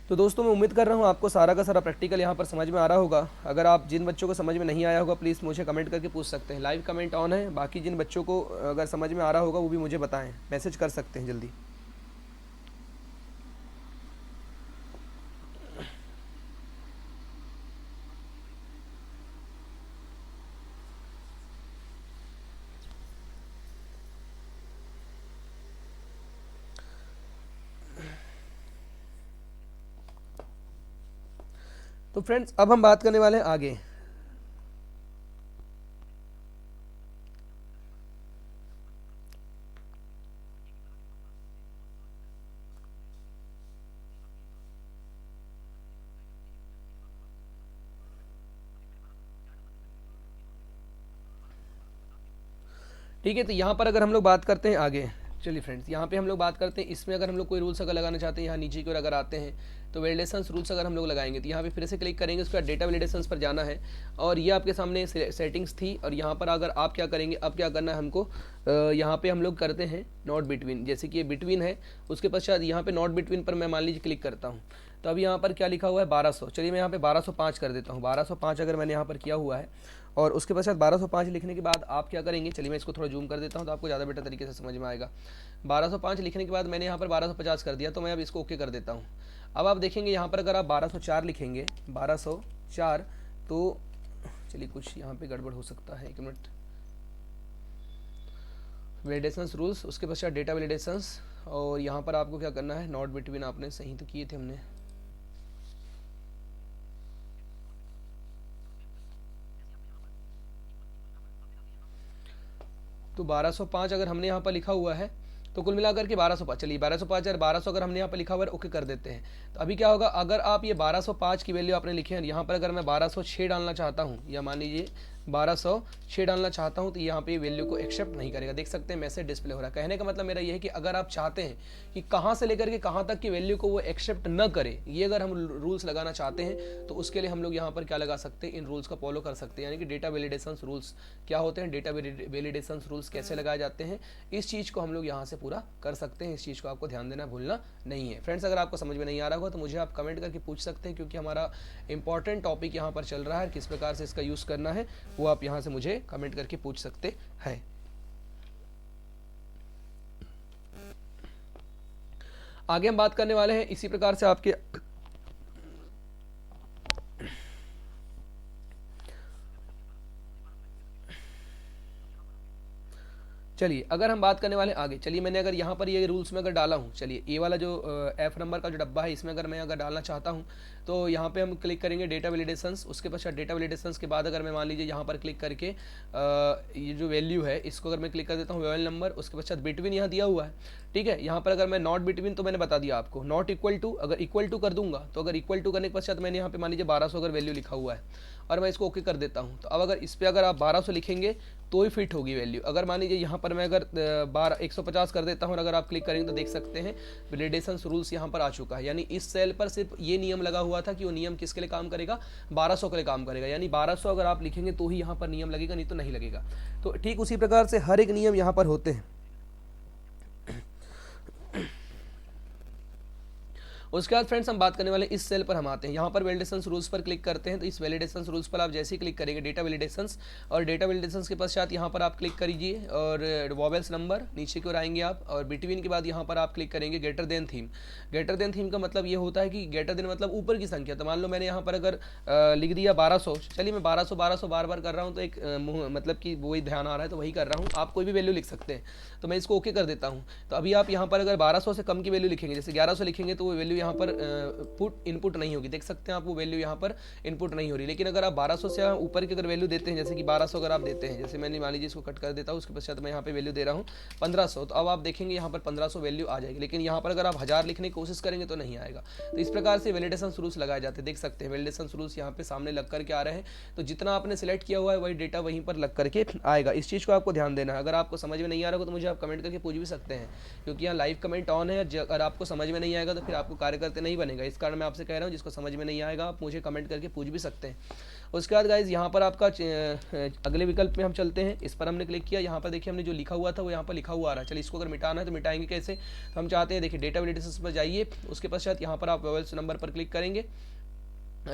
तो दोस्तों मैं उम्मीद कर रहा हूँ आपको सारा का सारा प्रैक्टिकल यहाँ पर समझ में आ रहा होगा। अगर आप जिन बच्चों को समझ में नहीं आया होगा प्लीज़ मुझे कमेंट करके पूछ सकते हैं, लाइव कमेंट ऑन है। बाकी जिन बच्चों को अगर समझ में आ रहा होगा वो भी मुझे बताएं, मैसेज कर सकते हैं जल्दी। तो फ्रेंड्स अब हम बात करने वाले हैं आगे। ठीक है, तो यहाँ पर अगर हम लोग बात करते हैं आगे, चलिए फ्रेंड्स यहाँ पे हम लोग बात करते हैं, इसमें अगर हम लोग कोई रूल्स अगर लगाना चाहते हैं, यहाँ नीचे की ओर अगर आते हैं तो वैलिडेशंस रूल्स अगर हम लोग लगाएंगे तो यहाँ पे फिर से क्लिक करेंगे, उसके बाद डेटा वैलिडेशंस पर जाना है और ये आपके सामने सेटिंग्स थी। और यहाँ पर अगर आप क्या करेंगे, अब क्या करना है हमको, यहाँ पे हम लोग करते हैं नॉट बिटवीन, जैसे कि ये बिटवीन है, उसके पश्चात यहाँ पे नॉट बिटवीन पर मैं मान लीजिए क्लिक करता हूँ तो अब यहाँ पर क्या लिखा हुआ है 1200, चलिए मैं यहाँ पे 1205 कर देता हूँ। 1205 अगर मैंने यहाँ पर किया हुआ है और उसके पश्चात 1205 लिखने के बाद आप क्या करेंगे, चलिए मैं इसको थोड़ा जूम कर देता हूँ तो आपको ज़्यादा बेटर तरीके से समझ में आएगा। 1205 लिखने के बाद मैंने यहाँ पर 1250 कर दिया, तो मैं अब इसको ओके कर देता हूँ। अब आप देखेंगे यहाँ पर अगर आप 1204 लिखेंगे, 1204, तो चलिए कुछ यहाँ पे गड़बड़ हो सकता है, एक मिनट। वैलिडेशंस रूल्स, उसके पश्चात डेटा वैलिडेशंस, और यहाँ पर आपको क्या करना है, नॉट बिटवीन आपने सही तो किए थे हमने, तो 1205 अगर हमने यहाँ पर लिखा हुआ है तो कुल मिलाकर के 1205, चलिए 1205 और 1200 अगर हमने यहाँ पर लिखा हुआ है ओके कर देते हैं। तो अभी क्या होगा, अगर आप ये 1205 की वैल्यू आपने लिखी है, यहाँ पर अगर मैं 1206 डालना चाहता हूँ, या मान लीजिए 1206 डालना चाहता हूं तो यहाँ पे वैल्यू को एक्सेप्ट नहीं करेगा। देख सकते हैं मैसेज डिस्प्ले हो रहा है। कहने का मतलब मेरा ये है कि अगर आप चाहते हैं कि कहाँ से लेकर के कहाँ तक की वैल्यू को वो एक्सेप्ट न करे, ये अगर हम रूल्स लगाना चाहते हैं तो उसके लिए हम लोग यहाँ पर क्या लगा सकते हैं, इन रूल्स का फॉलो कर सकते हैं। यानी कि डेटा वैलिडेशन रूल्स क्या होते हैं, डेटा वैलिडेशन रूल्स कैसे लगाए जाते हैं, इस चीज़ को हम लोग यहाँ से पूरा कर सकते हैं। इस चीज़ को आपको ध्यान देना भूलना नहीं है। फ्रेंड्स, अगर आपको समझ में नहीं आ रहा होगा तो मुझे आप कमेंट करके पूछ सकते हैं, क्योंकि हमारा इंपॉर्टेंट टॉपिक यहाँ पर चल रहा है। किस प्रकार से इसका यूज़ करना है वो आप यहाँ से मुझे कमेंट करके पूछ सकते हैं। आगे हम बात करने वाले हैं इसी प्रकार से आपके चलिए अगर हम बात करने वाले आगे, चलिए मैंने अगर यहाँ पर ये रूल्स में अगर डाला हूँ, चलिए ए वाला जो एफ नंबर का जो डब्बा है इसमें अगर मैं अगर डालना चाहता हूँ तो यहाँ पे हम क्लिक करेंगे डेटा वैलिडेशंस। उसके पश्चात डेटा वैलिडेशंस के बाद अगर मैं मान लीजिए यहाँ पर क्लिक करके ये जो वैल्यू है इसको अगर मैं क्लिक कर देता हूँ वैल्यू नंबर, उसके पश्चात बिटवीन यहाँ दिया हुआ है, ठीक है। यहाँ पर अगर मैं नॉट बिटवीन, तो मैंने बता दिया आपको नॉट इक्वल टू, अगर इक्वल टू कर दूंगा तो अगर इक्वल टू करने के पश्चात मैंने यहाँ पे मान लीजिए 1200 अगर वैल्यू लिखा हुआ है और मैं इसको ओके कर देता हूँ, तो अब अगर इस पर अगर आप 1200 लिखेंगे तो ही फिट होगी वैल्यू। अगर मान लीजिए यहाँ पर मैं अगर 150 कर देता हूँ और अगर आप क्लिक करेंगे तो देख सकते हैं वैलिडेशन रूल्स यहाँ पर आ चुका है। यानी इस सेल पर सिर्फ ये नियम लगा हुआ था कि वो नियम किसके लिए काम करेगा, 1200 के लिए काम करेगा। यानी 1200 अगर आप लिखेंगे तो ही यहाँ पर नियम लगेगा, नहीं तो नहीं लगेगा। तो ठीक उसी प्रकार से हर एक नियम यहाँ पर होते हैं। उसके बाद फ्रेंड्स हम बात करने वाले इस सेल पर हम आते हैं। यहाँ पर वैलिडेशन रूल्स पर क्लिक करते हैं, तो इस वैलिडेशन रूल्स पर आप जैसे ही क्लिक करेंगे डेटा वैलिडेशंस, और डेटा वैलिडेशंस के पश्चात यहाँ पर आप क्लिक करिए और वॉवेल्स नंबर नीचे की ओर आएंगे आप, और बिटवीन के बाद यहाँ पर आप क्लिक करेंगे greater than theme. Greater than theme का मतलब ये होता है कि ग्रेटर देन मतलब ऊपर की संख्या। तो मान लो मैंने यहाँ पर अगर लिख दिया 1200, चलिए मैं 1200 बार बार कर रहा हूँ तो एक मतलब कि वही ध्यान आ रहा है तो वही कर रहा हूँ। आप कोई भी वैल्यू लिख सकते हैं, तो मैं इसको ओके कर देता हूँ। तो अभी आप यहाँ पर अगर 1200 से कम की वैल्यू लिखेंगे, जैसे 1100 लिखेंगे, तो वो वैल्यू यहाँ पर इनपुट नहीं होगी। देख सकते हैं आप वो वैल्यू यहाँ पर इनपुट नहीं हो रही। लेकिन अगर आप 1200 से ऊपर की अगर वैल्यू देते हैं, जैसे कि 1200 अगर आप देते हैं, जैसे मैंने मान लीजिए इसको कट कर देता हूँ, उसके पश्चात मैं यहाँ पे वैल्यू दे रहा हूँ 1500, तो अब आप देखेंगे यहाँ पर 1500 वैल्यू आ जाएगी। लेकिन यहाँ पर अगर आप 1000 लिखने की कोशिश करेंगे तो नहीं आएगा। तो इस प्रकार से वैलिडेशन रूल्स लगाए जाते हैं। देख सकते हैं वैलिडेशन रूल्स यहाँ पे सामने लग करके आ रहे हैं, तो जितना आपने सिलेक्ट किया हुआ है वही डेटा वहीं पर लग करके आएगा। इस चीज़ को आपको ध्यान देना है। अगर आपको समझ में नहीं आ रहा हो तो मुझे आप कमेंट करके पूछ भी सकते हैं, क्योंकि यहाँ लाइव कमेंट ऑन है। अगर आपको समझ में नहीं आएगा तो फिर आपको कार्य करते नहीं बनेगा। इस कारण मैं आपसे कह रहा हूँ जिसको समझ में नहीं आएगा आप मुझे कमेंट करके पूछ भी सकते हैं। उसके बाद गाइज यहाँ पर आपका अगले विकल्प में हम चलते हैं। इस पर हमने क्लिक किया, यहाँ पर देखिए हमने जो लिखा हुआ था वो यहाँ पर लिखा हुआ आ रहा है। चलिए इसको अगर मिटाना है तो मिटाएंगे कैसे, तो हम चाहते हैं देखिए डेटा वैलिडेशन पर जाइए, उसके पश्चात यहाँ पर आप वॉवेल्स नंबर पर क्लिक करेंगे।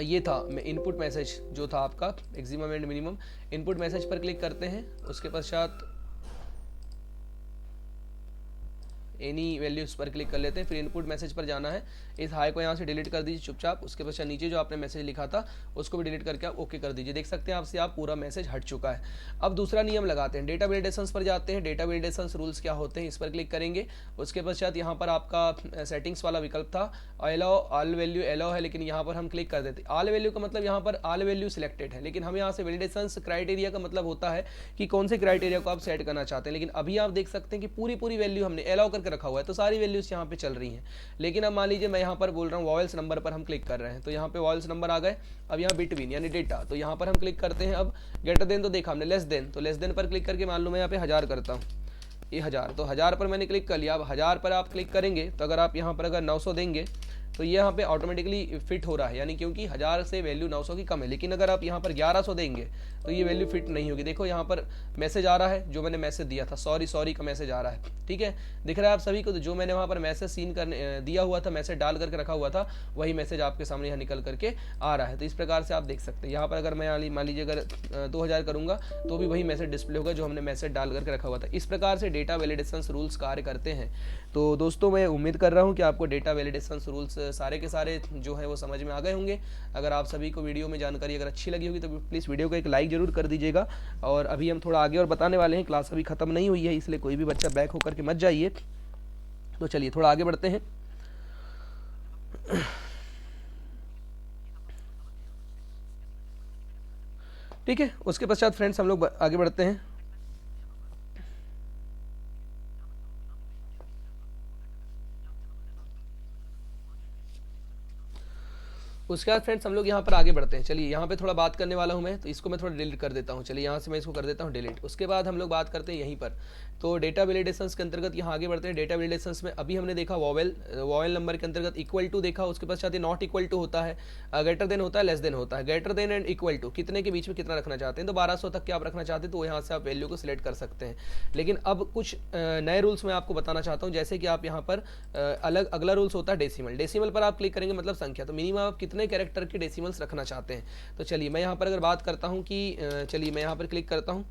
ये था इनपुट मैसेज जो था आपका maximum and minimum, input message पर क्लिक करते हैं। उसके पश्चात एनी वैल्यूज पर क्लिक कर लेते हैं, फिर इनपुट मैसेज पर जाना है। इस हाई को यहाँ से डिलीट कर दीजिए चुपचाप। उसके पश्चात नीचे जो आपने मैसेज लिखा था उसको भी डिलीट करके आप ओके कर दीजिए। देख सकते हैं आपसे आप पूरा मैसेज हट चुका है। अब दूसरा नियम लगाते हैं, डेटा वैलिडेशंस पर जाते हैं। डेटा वैलिडेशंस रूल्स क्या होते हैं इस पर क्लिक करेंगे। उसके पश्चात यहाँ पर आपका सेटिंग्स वाला विकल्प था, अलाउ ऑल वैल्यू अलाउ है, लेकिन यहाँ पर हम क्लिक कर देते हैं। ऑल वैल्यू का मतलब यहाँ पर ऑल वैल्यू सिलेक्टेड है, लेकिन हम यहाँ से वैलिडेशंस क्राइटेरिया का मतलब होता है कि कौन से क्राइटेरिया को आप सेट करना चाहते हैं। लेकिन अभी आप देख सकते हैं कि पूरी वैल्यू हमने अलाउ करके रखा हुआ है, तो सारी वैल्यूज यहाँ पे चल रही हैं। लेकिन अब मान लीजिए मैं यहाँ पर बोल रहा हूँ वॉवेल्स नंबर पर हम क्लिक कर रहे हैं, तो यहाँ पे वॉवेल्स नंबर आ गए। अब यहाँ बिटवीन यानी डेटा, तो यहाँ पर हम क्लिक करते हैं। अब ग्रेटर देन तो देखा हमने, लेस देन, तो लेस देन पर क्लिक करके मान लो मैं यहाँ पे 1000 करता हूँ, ये 1000, तो 1000 पर मैंने क्लिक कर लिया। अब 1000 पर आप क्लिक करेंगे तो अगर आप यहाँ पर अगर 900 देंगे तो ये यहाँ पे ऑटोमेटिकली फिट हो रहा है, यानी क्योंकि 1000 से वैल्यू 900 की कम है। लेकिन अगर आप यहाँ पर 1100 देंगे तो ये वैल्यू फिट नहीं होगी। देखो यहाँ पर मैसेज आ रहा है, जो मैंने मैसेज दिया था, सॉरी का मैसेज आ रहा है, ठीक है, दिख रहा है आप सभी को। तो जो मैंने वहाँ पर मैसेज सीन करने दिया हुआ था, मैसेज डाल करके रखा हुआ था, वही मैसेज आपके सामने यहाँ निकल करके आ रहा है। तो इस प्रकार से आप देख सकते हैं। यहाँ पर अगर मैं मान लीजिए अगर 2000 करूँगा तो भी वही मैसेज डिस्प्ले होगा जो हमने मैसेज डाल करके रखा हुआ था। इस प्रकार से डेटा वैलिडेशन रूल्स कार्य करते हैं। तो दोस्तों मैं उम्मीद कर रहा हूँ कि आपको डेटा वैलिडेशन रूल्स सारे के सारे जो है वो समझ में आ गए होंगे। अगर आप सभी को वीडियो में जानकारी अगर अच्छी लगी होगी तो प्लीज़ वीडियो को एक लाइक जरूर कर दीजिएगा। और अभी हम थोड़ा आगे और बताने वाले हैं, क्लास अभी खत्म नहीं हुई है, इसलिए कोई भी बच्चा बैक होकर के मत जाइए। तो चलिए थोड़ा आगे बढ़ते हैं। ठीक है, उसके पश्चात फ्रेंड्स हम लोग आगे बढ़ते हैं। उसके बाद फ्रेंड्स हम लोग यहाँ पर आगे बढ़ते हैं। चलिए यहाँ पे थोड़ा बात करने वाला हूँ मैं, तो इसको मैं थोड़ा डिलीट कर देता हूँ। चलिए यहाँ से मैं इसको कर देता हूँ डिलीट। उसके बाद हम लोग बात करते हैं यहीं पर, तो डेटा वैलिडेशंस के अंतर्गत यहाँ आगे बढ़ते हैं। डेटा वैलिडेशंस में अभी हमने देखा वॉवेल नंबर के अंतर्गत इक्वल टू देखा, उसके पश्चात नॉट इक्वल टू होता है, ग्रेटर देन होता है, लेस देन होता है। Greater than and equal to कितने के बीच में कितना रखना चाहते हैं, तो 1200 तक के आप रखना चाहते हैं तो यहाँ से आप वैल्यू को सिलेक्ट कर सकते हैं। लेकिन अब कुछ नए रूल्स मैं आपको बताना चाहता हूँ, जैसे कि आप यहाँ पर अगला रूल्स होता है डेसिमल। डेसिमल पर आप क्लिक करेंगे मतलब संख्या, तो मिनिमम आप कितने कैरेक्टर के डेसिमल्स रखना चाहते हैं। तो चलिए मैं यहाँ पर अगर बात करता हूँ कि चलिए मैं यहाँ पर क्लिक करता हूँ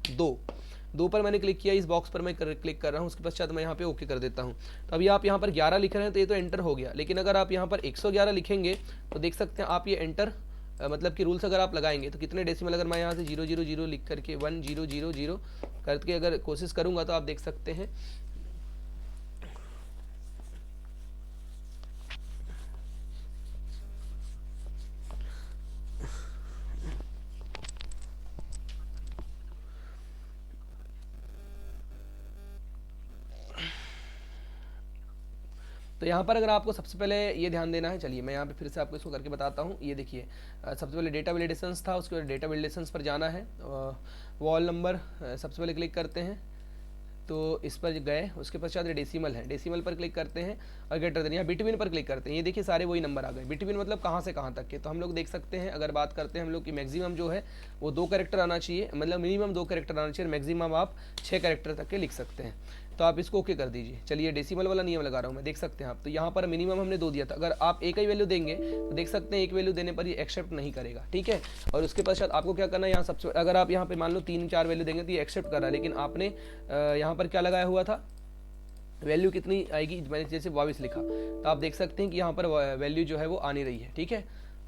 2 पर मैंने क्लिक किया, इस बॉक्स पर मैं क्लिक कर रहा हूँ, उसके पश्चात मैं यहाँ पे ओके कर देता हूँ। तो अभी आप यहाँ पर 11 लिख रहे हैं तो ये तो एंटर हो गया, लेकिन अगर आप यहाँ पर 111 लिखेंगे तो देख सकते हैं आप ये एंटर मतलब कि रूल्स अगर आप लगाएंगे तो कितने डेसिमल, अगर मैं यहाँ से 000 लिख करके 1000 करके अगर कोशिश करूँगा तो आप देख सकते हैं तो यहाँ पर अगर आपको सबसे पहले ये ध्यान देना है। चलिए मैं यहाँ पे फिर से आपको इसको करके बताता हूँ। ये देखिए सबसे पहले डेटा वैलिडेशंस था, उसके बाद डेटा वैलिडेशंस पर जाना है, वॉल नंबर सबसे पहले क्लिक करते हैं, तो इस पर गए, उसके पश्चात डेसिमल है, डेसिमल पर क्लिक करते हैं और ग्रेटर देन, यहाँ बिटवीन पर क्लिक करते हैं। ये देखिए सारे वही नंबर आ गए। बिटवीन मतलब कहाँ से कहाँ तक के, तो हम लोग देख सकते हैं अगर बात करते हैं हम लोग कि मैक्सिमम जो है वो 2 कैरेक्टर आना चाहिए, मतलब मिनिमम 2 कैरेक्टर आना चाहिए, मैक्सिमम आप 6 कैरेक्टर तक के लिख सकते हैं। तो आप इसको ओके कर दीजिए। चलिए डेसिमल वाला नियम लगा रहा हूँ मैं, देख सकते हैं आप, तो यहाँ पर मिनिमम हमने 2 दिया था, अगर आप एक ही वैल्यू देंगे तो देख सकते हैं एक वैल्यू देने पर ये एक्सेप्ट नहीं करेगा, ठीक है। और उसके पश्चात आपको क्या करना है, यहाँ सबसे अगर आप यहाँ पे मान लो 3-4 वैल्यू देंगे तो ये एक्सेप्ट कर रहा है, लेकिन आपने यहाँ पर क्या लगाया हुआ था, वैल्यू कितनी आएगी, मैंने जैसे 22 लिखा, तो आप देख सकते हैं कि यहाँ पर वैल्यू जो है वो आ नहीं रही है, ठीक है।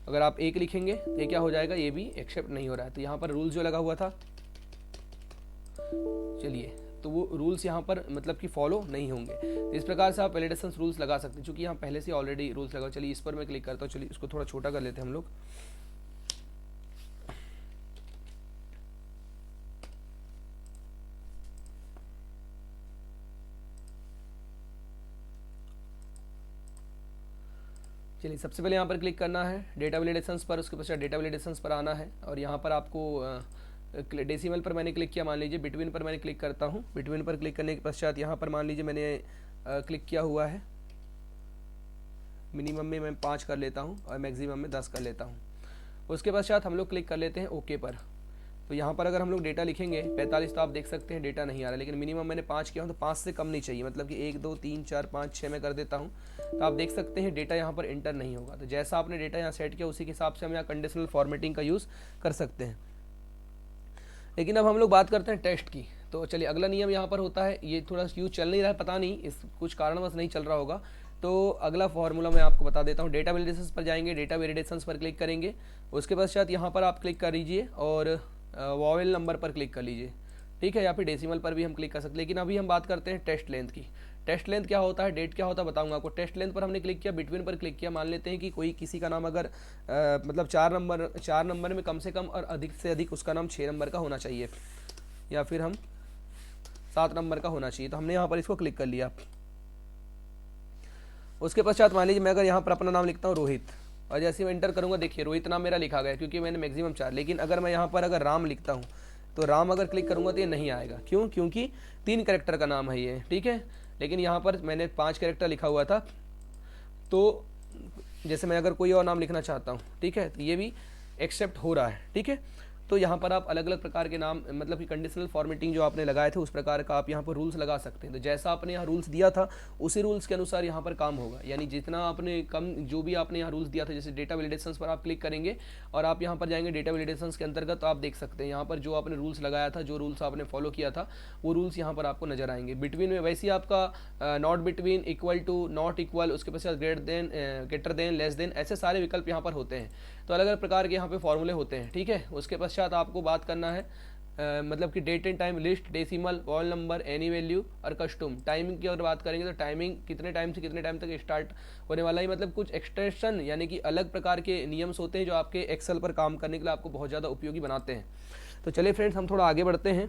अगर आप 1 लिखेंगे तो ये क्या हो जाएगा, ये भी एक्सेप्ट नहीं हो रहा है। तो यहाँ पर रूल जो लगा हुआ था, चलिए तो वो रूल्स यहाँ पर मतलब कि फॉलो नहीं होंगे। तो इस प्रकार से आप वैलिडेशन रूल्स लगा सकते हैं, क्योंकि यहाँ पहले से ऑलरेडी रूल्स लगा। चलिए इस पर मैं क्लिक करता हूँ, चलिए इसको थोड़ा छोटा कर लेते हैं हम लोग। चलिए सबसे पहले यहाँ पर क्लिक करना है डेटा वैलिडेशंस पर, उसके पश्चात डेटा वैलिडेशंस पर आना है और यहाँ पर आपको डेसिमल पर मैंने क्लिक किया, मान लीजिए बिटवीन पर मैंने क्लिक करता हूँ। बिटवीन पर क्लिक करने के पश्चात यहाँ पर मान लीजिए मैंने क्लिक किया हुआ है, मिनिमम में मैं 5 कर लेता हूँ और मैक्सिमम में 10 कर लेता हूँ। उसके पश्चात हम लोग क्लिक कर लेते हैं ओके पर। तो यहाँ पर अगर हम लोग डेटा लिखेंगे 45, तो आप देख सकते हैं डेटा नहीं आ रहा, लेकिन मिनिमम मैंने 5 किया हूँ तो 5 से कम नहीं चाहिए, मतलब कि 1 2 3 4 5 6 मैं कर देता हूँ। तो आप देख सकते हैं डेटा यहाँ पर इंटर नहीं होगा। तो जैसा आपने डेटा यहाँ सेट किया उसी के हिसाब से हम यहाँ कंडीशनल फॉर्मेटिंग का यूज़ कर सकते हैं। लेकिन अब हम लोग बात करते हैं टेस्ट की। तो चलिए अगला नियम यहाँ पर होता है, ये थोड़ा यूज चल नहीं रहा है, पता नहीं इस कुछ कारणवश नहीं चल रहा होगा, तो अगला फॉर्मूला मैं आपको बता देता हूँ। डेटा वैलिडेशंस पर जाएंगे, डेटा वैलिडेशंस पर क्लिक करेंगे, उसके पश्चात यहाँ पर आप क्लिक कर लीजिए और वॉवेल नंबर पर क्लिक कर लीजिए, ठीक है, या फिर डेसिमल पर भी हम क्लिक कर सकते हैं। लेकिन अभी हम बात करते हैं टेस्ट लेंथ की। टेस्ट लेंथ क्या होता है, डेट क्या होता है बताऊंगा आपको। टेस्ट लेंथ पर हमने क्लिक किया, बिटवीन पर क्लिक किया, मान लेते हैं कि कोई किसी का नाम अगर मतलब 4 नंबर में कम से कम और अधिक से अधिक उसका नाम 6 नंबर का होना चाहिए, या फिर हम 7 नंबर का होना चाहिए। तो हमने यहाँ पर इसको क्लिक कर लिया। उसके पश्चात मान लीजिए मैं अगर यहाँ पर अपना नाम लिखता हूँ रोहित, और जैसे मैं इंटर करूँगा देखिए रोहित नाम मेरा लिखा गया क्योंकि मैंने मैक्सिमम 4। लेकिन अगर मैं यहाँ पर अगर राम लिखता हूँ तो राम अगर क्लिक करूँगा तो ये नहीं आएगा, क्यों, क्योंकि 3 कैरेक्टर का नाम है ये, ठीक है। लेकिन यहाँ पर मैंने 5 कैरेक्टर लिखा हुआ था, तो जैसे मैं अगर कोई और नाम लिखना चाहता हूँ, ठीक है, तो ये भी एक्सेप्ट हो रहा है, ठीक है। तो यहाँ पर आप अलग अलग प्रकार के नाम मतलब कि कंडीशनल फॉर्मेटिंग जो आपने लगाए थे उस प्रकार का आप यहाँ पर रूल्स लगा सकते हैं। तो जैसा आपने यहाँ रूल्स दिया था उसी रूल्स के अनुसार यहाँ पर काम होगा, यानी जितना आपने कम जो भी आपने यहाँ रूल्स दिया था, जैसे डेटा वैलिडेशंस पर आप क्लिक करेंगे और आप यहाँ पर जाएंगे डेटा वैलिडेशंस के अंतर्गत, तो आप देख सकते हैं यहाँ पर जो आपने रूल्स लगाया था, जो रूल्स आपने फॉलो किया था वो रूल्स यहाँ पर आपको नजर आएंगे। बिटवीन में वैसे ही आपका not between, equal to, not equal, उसके पश्चात ग्रेटर देन, लेस देन, ऐसे सारे विकल्प यहाँ पर होते हैं। तो अलग अलग प्रकार के यहाँ पे फॉर्मूले होते हैं, ठीक है। उसके पश्चात आपको बात करना है मतलब कि date and time, list, decimal, whole number, any value और कस्टम। टाइमिंग की अगर बात करेंगे तो टाइमिंग कितने टाइम से कितने टाइम तक स्टार्ट होने वाला है, मतलब कुछ एक्सटेंशन यानी कि अलग प्रकार के नियम्स होते हैं जो आपके एक्सेल पर काम करने के लिए आपको बहुत ज़्यादा उपयोगी बनाते हैं। तो चलिए फ्रेंड्स हम थोड़ा आगे बढ़ते हैं।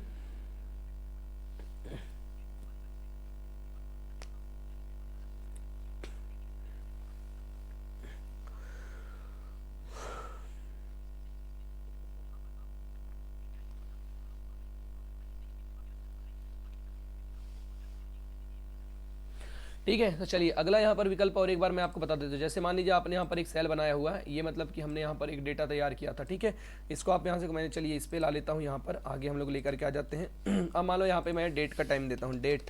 ठीक है। तो चलिए अगला यहाँ पर विकल्प और एक बार मैं आपको बता देता हूँ। जैसे मान लीजिए आपने यहाँ पर एक सेल बनाया हुआ है, ये मतलब कि हमने यहाँ पर एक डेटा तैयार किया था, ठीक है। इसको आप यहाँ से मैंने, चलिए इस पे ला लेता हूँ, यहाँ पर आगे हम लोग लेकर के आ जाते हैं। अब मान लो यहाँ पे मैं डेट का टाइम देता हूँ, डेट,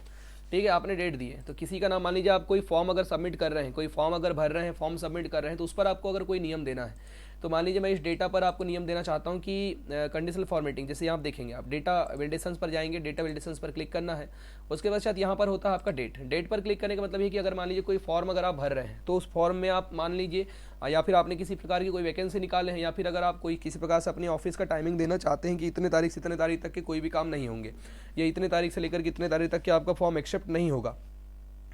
ठीक है। आपने डेट दी है, तो किसी का नाम, मान लीजिए आप कोई फॉर्म अगर सबमिट कर रहे हैं, कोई फॉर्म अगर भर रहे हैं, फॉर्म सबमिट कर रहे हैं, तो उस पर आपको अगर कोई नियम देना है, तो मान लीजिए मैं इस डेटा पर आपको नियम देना चाहता हूँ कि कंडीशनल फॉर्मेटिंग, जैसे यहाँ आप देखेंगे, आप डेटा वैलिडेशंस पर जाएंगे, डेटा वैलिडेशंस पर क्लिक करना है। उसके पश्चात यहाँ पर होता है आपका डेट। डेट पर क्लिक करने का मतलब ये कि अगर मान लीजिए कोई फॉर्म अगर आप भर रहे हैं, तो उस फॉर्म में आप मान लीजिए, या फिर आपने किसी प्रकार की कोई वैकेंसी निकाले हैं, या फिर अगर आप कोई किसी प्रकार से अपने ऑफिस का टाइमिंग देना चाहते हैं कि इतने तारीख से इतने तारीख तक के कोई भी काम नहीं होंगे, या इतने तारीख से लेकर के इतने तारीख तक के आपका फॉर्म एक्सेप्ट नहीं होगा,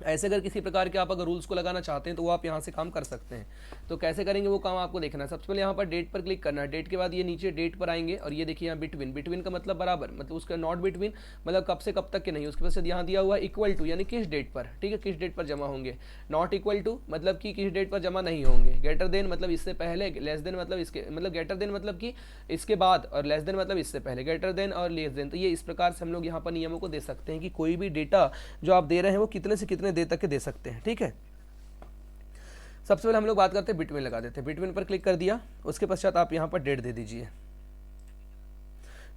ऐसे अगर किसी प्रकार के आप अगर रूल्स को लगाना चाहते हैं, तो वो आप यहाँ से काम कर सकते हैं। तो कैसे करेंगे वो काम आपको देखना है। सबसे पहले यहाँ पर डेट पर क्लिक करना है। डेट के बाद ये नीचे डेट पर आएंगे, और ये देखिए यहाँ बिटवीन, बिटवीन का मतलब बराबर, मतलब उसका नॉट बिटवीन मतलब कब से कब तक के नहीं। उसके बाद यहाँ दिया हुआ है इक्वल टू, यानी किस डेट पर, ठीक है, किस डेट पर जमा होंगे। नॉट इक्वल टू मतलब कि किस डेट पर जमा नहीं होंगे। ग्रेटर देन मतलब इससे पहले, लेस देन मतलब इसके, मतलब ग्रेटर देन मतलब कि इसके बाद, और लेस देन मतलब इससे पहले, ग्रेटर देन और लेस देन। तो ये इस प्रकार से हम लोग यहाँ पर नियमों को दे सकते हैं कि कोई भी डेटा जो आप दे रहे हैं वो कितने से कितने देर तक के दे सकते हैं, ठीक है। सबसे पहले हम लोग बात करते हैं बिटवीन लगा देते हैं। बिटवीन पर क्लिक कर दिया, उसके पश्चात आप यहाँ पर डेट दे दीजिए।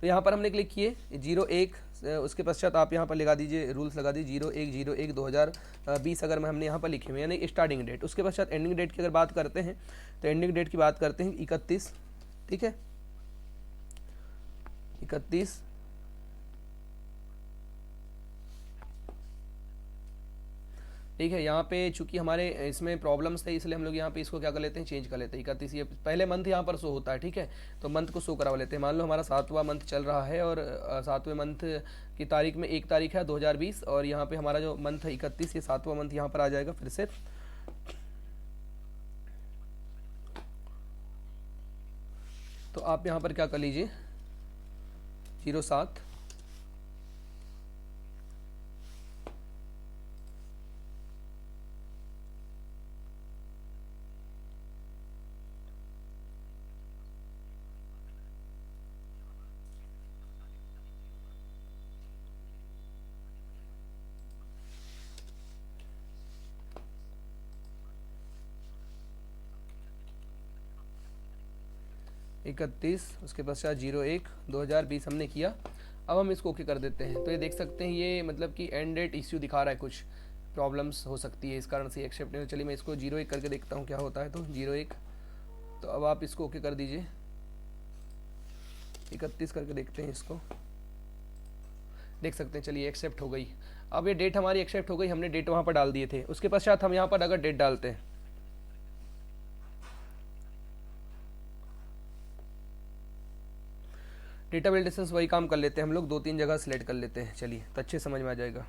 तो यहाँ पर हमने क्लिक किए 01, उसके पश्चात आप यहाँ पर लगा दीजिए, रूल्स लगा दीजिए 01/01/2020 अगर हमने यहाँ पर लिखे हुए, यानी स्टार्टिंग डेट। उसके पश्चात एंडिंग डेट की अगर बात करते हैं, तो एंडिंग डेट की बात करते हैं 31, ठीक है, 31। ठीक है, यहाँ पे चूंकि हमारे इसमें प्रॉब्लम्स थे, इसलिए हम लोग यहाँ पे इसको क्या कर लेते हैं, चेंज कर लेते हैं 31। ये पहले मंथ यहाँ पर शो होता है, ठीक है, तो मंथ को शो करवा लेते हैं। मान लो हमारा 7वां मंथ चल रहा है, और 7वें मंथ की तारीख में 1 तारीख है 2020, और यहाँ पे हमारा जो मंथ है 31, ये 7वां मंथ यहाँ पर आ जाएगा फिर से। तो आप यहाँ पर क्या कर लीजिए, 07, इकतीस, उसके पश्चात 01/2020 हमने किया। अब हम इसको ओके कर देते हैं। तो ये देख सकते हैं, ये मतलब कि एंड डेट इश्यू दिखा रहा है, कुछ प्रॉब्लम्स हो सकती है, इस कारण से एक्सेप्ट नहीं। चलिए मैं इसको 01 करके देखता हूँ क्या होता है। तो 01, तो अब आप इसको ओके कर दीजिए। 31 करके देखते हैं इसको, देख सकते हैं, चलिए एक्सेप्ट हो गई। अब ये डेट हमारी एक्सेप्ट हो गई, हमने डेट वहाँ पर डाल दिए थे। उसके पश्चात हम यहाँ पर अगर डेट डालते हैं, डेटा वैलिडेशंस वही काम कर लेते हैं हम लोग, 2-3 जगह सिलेक्ट कर लेते हैं, चलिए तो अच्छे समझ में आ जाएगा।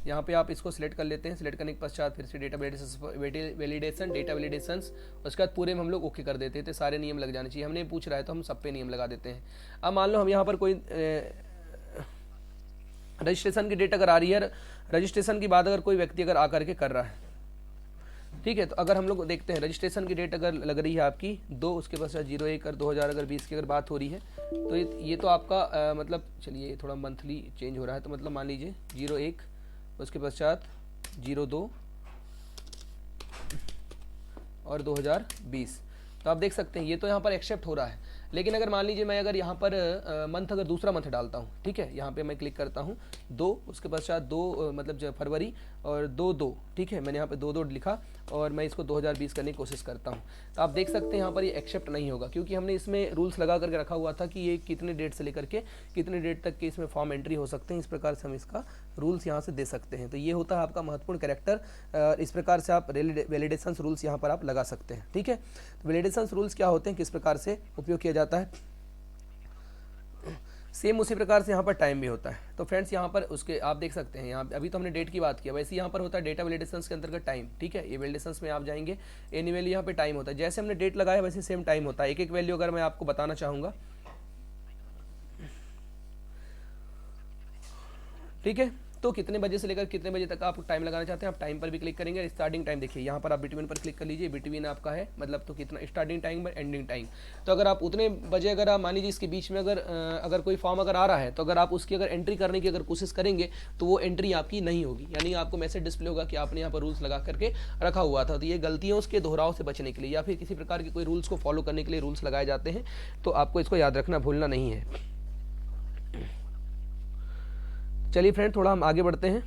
यहाँ पे आप इसको सिलेक्ट कर लेते हैं। सिलेक्ट करने के पश्चात फिर से डेटा वैलिडेशन, डेटा वैलिडेशंस, उसके बाद पूरे में हम लोग ओके कर देते हैं। तो सारे नियम लग जाने चाहिए। हमने पूछ रहा है तो हम सब पे नियम लगा देते हैं। अब मान लो हम यहाँ पर कोई रजिस्ट्रेशन की डेट अगर आ रही है, रजिस्ट्रेशन की बात अगर कोई व्यक्ति अगर आकर के कर रहा है, ठीक है, तो अगर हम लोग देखते हैं रजिस्ट्रेशन की डेट अगर लग रही है आपकी 2, उसके पश्चात 01 और 2020 की अगर बात हो रही है, तो ये तो आपका मतलब, चलिए थोड़ा मंथली चेंज हो रहा है, तो मतलब मान लीजिए 01, उसके पश्चात 02 और 2020। तो आप देख सकते हैं ये तो यहाँ पर एक्सेप्ट हो रहा है। लेकिन अगर मान लीजिए मैं अगर यहाँ पर मंथ अगर दूसरा मंथ डालता हूँ, ठीक है, यहाँ पे मैं क्लिक करता हूँ 2, उसके पश्चात 2 मतलब जो फरवरी और 2/2, ठीक है, मैंने यहाँ पे 2/2 लिखा और मैं इसको 2020 करने की कोशिश करता हूँ, तो आप देख सकते हैं यहाँ पर ये एक्सेप्ट नहीं होगा, क्योंकि हमने इसमें रूल्स लगा करके रखा हुआ था कि ये कितने डेट से लेकर के कितने डेट तक के इसमें फॉर्म एंट्री हो सकते हैं। इस प्रकार से हम इसका रूल्स यहाँ से दे सकते हैं। तो ये होता है आपका महत्वपूर्ण कैरेक्टर। इस प्रकार से आप वैलिडेशंस रूल्स यहाँ पर आप लगा सकते हैं, ठीक है। तो वैलिडेशंस रूल्स क्या होते हैं, किस प्रकार से उपयोग किया जाता है, सेम उसी प्रकार से यहाँ पर टाइम भी होता है। तो फ्रेंड्स यहाँ पर उसके आप देख सकते हैं, यहाँ अभी तो हमने डेट की बात किया, वैसे यहाँ पर होता है डेटा वैलिडेशंस के अंतर्गत टाइम, ठीक है। ये वैलिडेशंस में आप जाएंगे, एनी वैल्यू यहाँ पे टाइम होता है, जैसे हमने डेट लगाया वैसे सेम टाइम होता है। एक एक वैल्यू अगर मैं आपको बताना चाहूँगा, ठीक है, तो कितने बजे से लेकर कितने बजे तक आप टाइम लगाना चाहते हैं, आप टाइम पर भी क्लिक करेंगे। स्टार्टिंग टाइम देखिए यहाँ पर आप बिटवीन पर क्लिक कर लीजिए, बिटवीन आपका है मतलब तो कितना स्टार्टिंग टाइम और एंडिंग टाइम। तो अगर आप उतने बजे अगर आप मान लीजिए इसके बीच में अगर कोई फॉर्म अगर आ रहा है, तो अगर आप उसकी अगर एंट्री करने की अगर कोशिश करेंगे तो वो एंट्री आपकी नहीं होगी, यानी आपको मैसेज डिस्प्ले होगा कि आपने यहाँ पर रूल्स लगा करके रखा हुआ था। तो ये गलतियों के दोहराव से बचने के लिए या फिर किसी प्रकार के कोई रूल्स को फॉलो करने के लिए रूल्स लगाए जाते हैं, तो आपको इसको याद रखना भूलना नहीं है। चलिए फ्रेंड थोड़ा हम आगे बढ़ते हैं।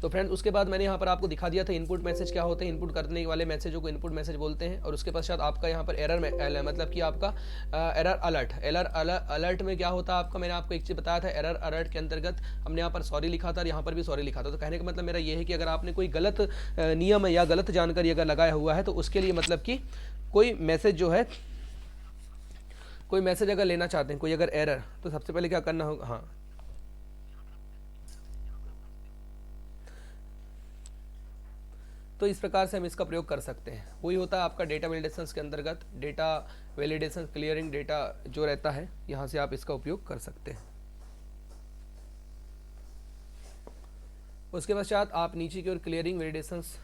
तो फ्रेंड उसके बाद मैंने यहाँ पर आपको दिखा दिया था इनपुट मैसेज क्या होते हैं। इनपुट करने वाले मैसेजों को इनपुट मैसेज बोलते हैं। और उसके पश्चात आपका यहाँ पर एरर मतलब कि आपका एरर अलर्ट में क्या होता है आपका, मैंने आपको एक चीज़ बताया था। एरर अलर्ट के अंतर्गत हमने यहाँ पर सॉरी लिखा था और यहाँ पर भी सॉरी लिखा था। तो कहने का मतलब मेरा ये है कि अगर आपने कोई गलत नियम या गलत जानकारी अगर लगाया हुआ है, तो उसके लिए मतलब कि कोई मैसेज जो है, कोई मैसेज अगर लेना चाहते हैं, कोई अगर एरर, तो सबसे पहले क्या करना होगा, हाँ तो इस प्रकार से हम इसका प्रयोग कर सकते हैं। वही होता है आपका डेटा वैलिडेशन के अंतर्गत, डेटा वैलिडेशन क्लियरिंग डेटा जो रहता है, यहाँ से आप इसका उपयोग कर सकते हैं। उसके पश्चात आप नीचे की ओर क्लियरिंग वैलिडेशंस,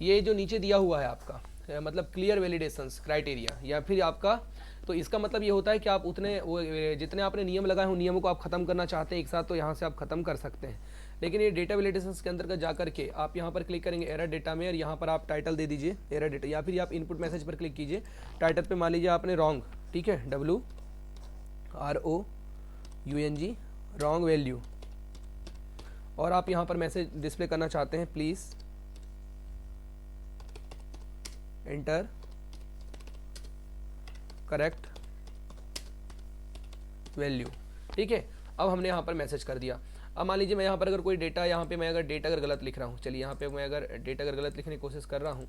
ये जो नीचे दिया हुआ है आपका मतलब क्लियर वैलिडेशंस क्राइटेरिया या फिर आपका, तो इसका मतलब ये होता है कि आप उतने वो जितने आपने नियम लगाए हैं उन नियमों को आप खत्म करना चाहते हैं एक साथ, तो यहाँ से आप खत्म कर सकते हैं। लेकिन ये डेटा वैलिडेशंस के अंतर्गत जाकर के आप यहाँ पर क्लिक करेंगे एरर डेटा में, और यहाँ पर आप टाइटल दे दीजिए एरर डेटा, या फिर आप इनपुट मैसेज पर क्लिक कीजिए। टाइटल पे मान लीजिए आपने रॉन्ग, ठीक है, WROUNG रॉन्ग वैल्यू, और आप यहाँ पर मैसेज डिस्प्ले करना चाहते हैं प्लीज़ एंटर करेक्ट वैल्यू, ठीक है। अब हमने यहाँ पर मैसेज कर दिया। अब मान लीजिए मैं यहाँ पर अगर कोई डेटा, यहाँ पे मैं अगर डेटा अगर गलत लिख रहा हूँ, चलिए यहाँ पे मैं अगर डेटा अगर गलत लिखने की कोशिश कर रहा हूँ,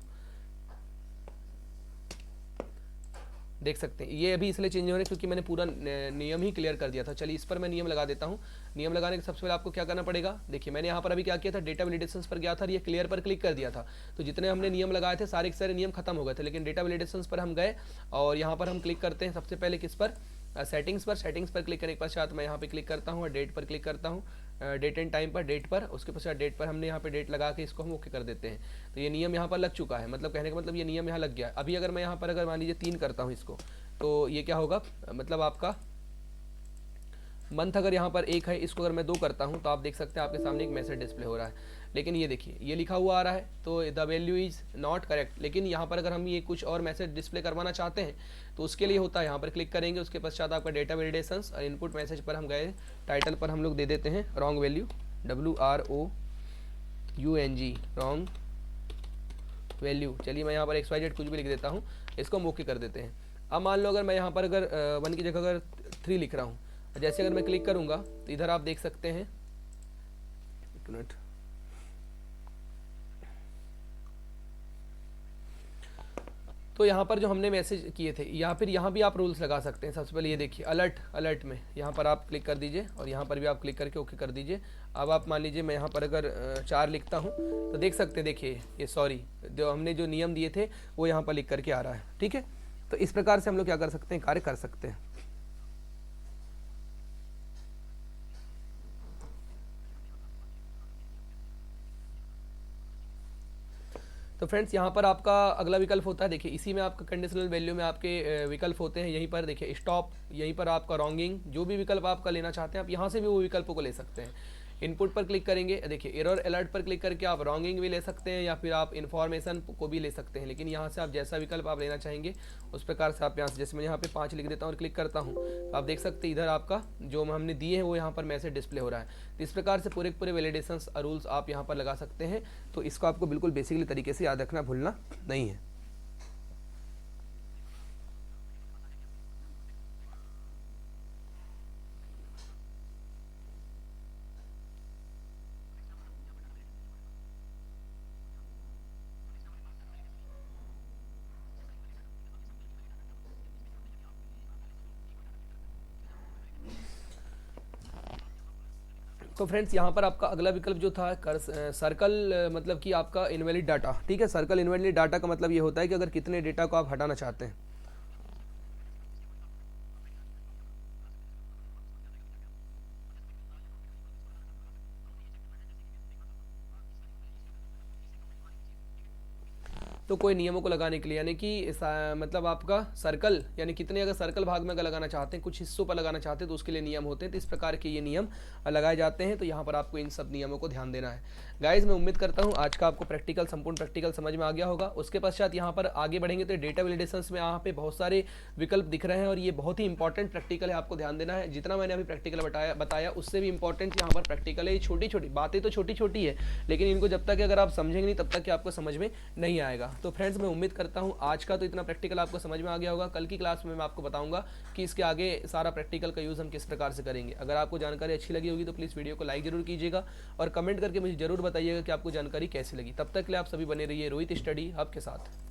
देख सकते हैं ये अभी इसलिए चेंज हो रहा है क्योंकि मैंने पूरा नियम ही क्लियर कर दिया था। चलिए इस पर मैं नियम लगा देता हूँ। नियम लगाने के सबसे पहले आपको क्या करना पड़ेगा, देखिए मैंने यहाँ पर अभी क्या किया था, डेटा वैलिडेशंस पर गया था और ये क्लियर पर क्लिक कर दिया था। तो जितने हमने नियम लगाए थे सारे के सारे नियम खत्म हो गए थे, लेकिन डेटा वैलिडेशंस पर हम गए और यहाँ पर हम क्लिक करते हैं सबसे पहले किस पर, सेटिंग्स पर। सेटिंग्स पर क्लिक करने के पश्चात मैं यहाँ पे क्लिक करता हूँ और डेट पर क्लिक करता हूँ, डेट एंड टाइम पर, डेट पर। उसके पश्चात डेट पर हमने यहाँ पे डेट लगा के इसको हम ओके कर देते हैं। तो ये नियम यहाँ पर लग चुका है, मतलब कहने का मतलब ये नियम यहाँ लग गया। अभी अगर मैं यहाँ पर अगर मान लीजिए 3 करता हूँ इसको, तो ये क्या होगा, मतलब आपका मंथ अगर यहाँ पर 1 है, इसको अगर मैं 2 करता हूँ तो आप देख सकते हैं आपके सामने एक मैसेज डिस्प्ले हो रहा है। लेकिन ये देखिए ये लिखा हुआ आ रहा है तो the value is not correct. लेकिन यहाँ पर अगर हम ये कुछ और मैसेज डिस्प्ले करवाना चाहते हैं तो उसके लिए होता है, यहाँ पर क्लिक करेंगे, उसके पश्चात आपका डेटा वैलिडेशंस और इनपुट मैसेज पर हम गए, टाइटल पर हम लोग दे देते हैं wrong value, WROUNG wrong value. चलिए मैं यहाँ पर XYZ कुछ भी लिख देता हूँ, इसको हम ओके कर देते हैं। अब मान लो अगर मैं यहाँ पर अगर 1 की जगह अगर 3 लिख रहा हूँ, जैसे अगर मैं क्लिक करूँगा तो इधर आप देख सकते हैं, एक मिनट, तो यहाँ पर जो हमने मैसेज किए थे या फिर यहाँ भी आप रूल्स लगा सकते हैं। सबसे पहले ये देखिए अलर्ट में यहाँ पर आप क्लिक कर दीजिए और यहाँ पर भी आप क्लिक करके ओके कर दीजिए। अब आप मान लीजिए मैं यहाँ पर अगर 4 लिखता हूँ तो देख सकते हैं, देखिए ये सॉरी जो हमने जो नियम दिए थे वो यहाँ पर लिख करके आ रहा है, ठीक है। तो इस प्रकार से हम लोग क्या कर सकते हैं, कार्य कर सकते हैं। तो फ्रेंड्स यहाँ पर आपका अगला विकल्प होता है, देखिए इसी में आपका कंडीशनल वैल्यू में आपके विकल्प होते हैं। यहीं पर देखिए स्टॉप, यहीं पर आपका रॉन्गिंग, जो भी विकल्प आपका लेना चाहते हैं आप यहाँ से भी वो विकल्पों को ले सकते हैं। इनपुट पर क्लिक करेंगे, देखिए एरर अलर्ट पर क्लिक करके आप रॉन्गिंग भी ले सकते हैं या फिर आप इन्फॉर्मेशन को भी ले सकते हैं। लेकिन यहाँ से आप जैसा विकल्प आप लेना चाहेंगे उस प्रकार से आप यहाँ से, जैसे मैं यहाँ पे 5 लिख देता हूँ और क्लिक करता हूँ तो आप देख सकते हैं इधर आपका जो हमने दिए हैं वो यहाँ पर मैसेज डिस्प्ले हो रहा है। तो इस प्रकार से पूरे पूरे वैलिडेशंस रूल्स आप यहाँ पर लगा सकते हैं। तो इसको आपको बिल्कुल बेसिकली तरीके से याद रखना भूलना नहीं है। तो फ्रेंड्स यहाँ पर आपका अगला विकल्प जो था सर्कल, मतलब कि आपका इनवैलिड डाटा, ठीक है। सर्कल इनवैलिड डाटा का मतलब ये होता है कि अगर कितने डेटा को आप हटाना चाहते हैं, तो कोई नियमों को लगाने के लिए, यानी कि मतलब आपका सर्कल, यानी कितने अगर सर्कल भाग में अगर लगाना चाहते हैं, कुछ हिस्सों पर लगाना चाहते हैं तो उसके लिए नियम होते हैं। तो इस प्रकार के ये नियम लगाए जाते हैं। तो यहाँ पर आपको इन सब नियमों को ध्यान देना है। गाइज मैं उम्मीद करता हूँ आज का आपको प्रैक्टिकल, संपूर्ण प्रैक्टिकल समझ में आ गया होगा। उसके पश्चात यहाँ पर आगे बढ़ेंगे तो डेटा वैलिडेशन में यहाँ पे बहुत सारे विकल्प दिख रहे हैं और ये बहुत ही इंपॉर्टेंट प्रैक्टिकल है, आपको ध्यान देना है। जितना मैंने अभी प्रैक्टिकल बताया उससे भी इंपॉर्टेंट यहाँ पर प्रैक्टिकल है। ये छोटी छोटी बातें तो छोटी छोटी है, लेकिन इनको जब तक अगर आप समझेंगे नहीं तब तक कि आपको समझ में नहीं आएगा। तो फ्रेंड्स मैं उम्मीद करता हूँ आज का तो इतना प्रैक्टिकल आपको समझ में आ गया होगा। कल की क्लास में मैं आपको बताऊंगा कि इसके आगे सारा प्रैक्टिकल का यूज़ हम किस प्रकार से करेंगे। अगर आपको जानकारी अच्छी लगी होगी तो प्लीज़ वीडियो को लाइक जरूर कीजिएगा और कमेंट करके मुझे जरूर बताइएगा कि आपको जानकारी कैसी लगी। तब तक के लिए आप सभी बने रहिए रोहित स्टडी हब के साथ।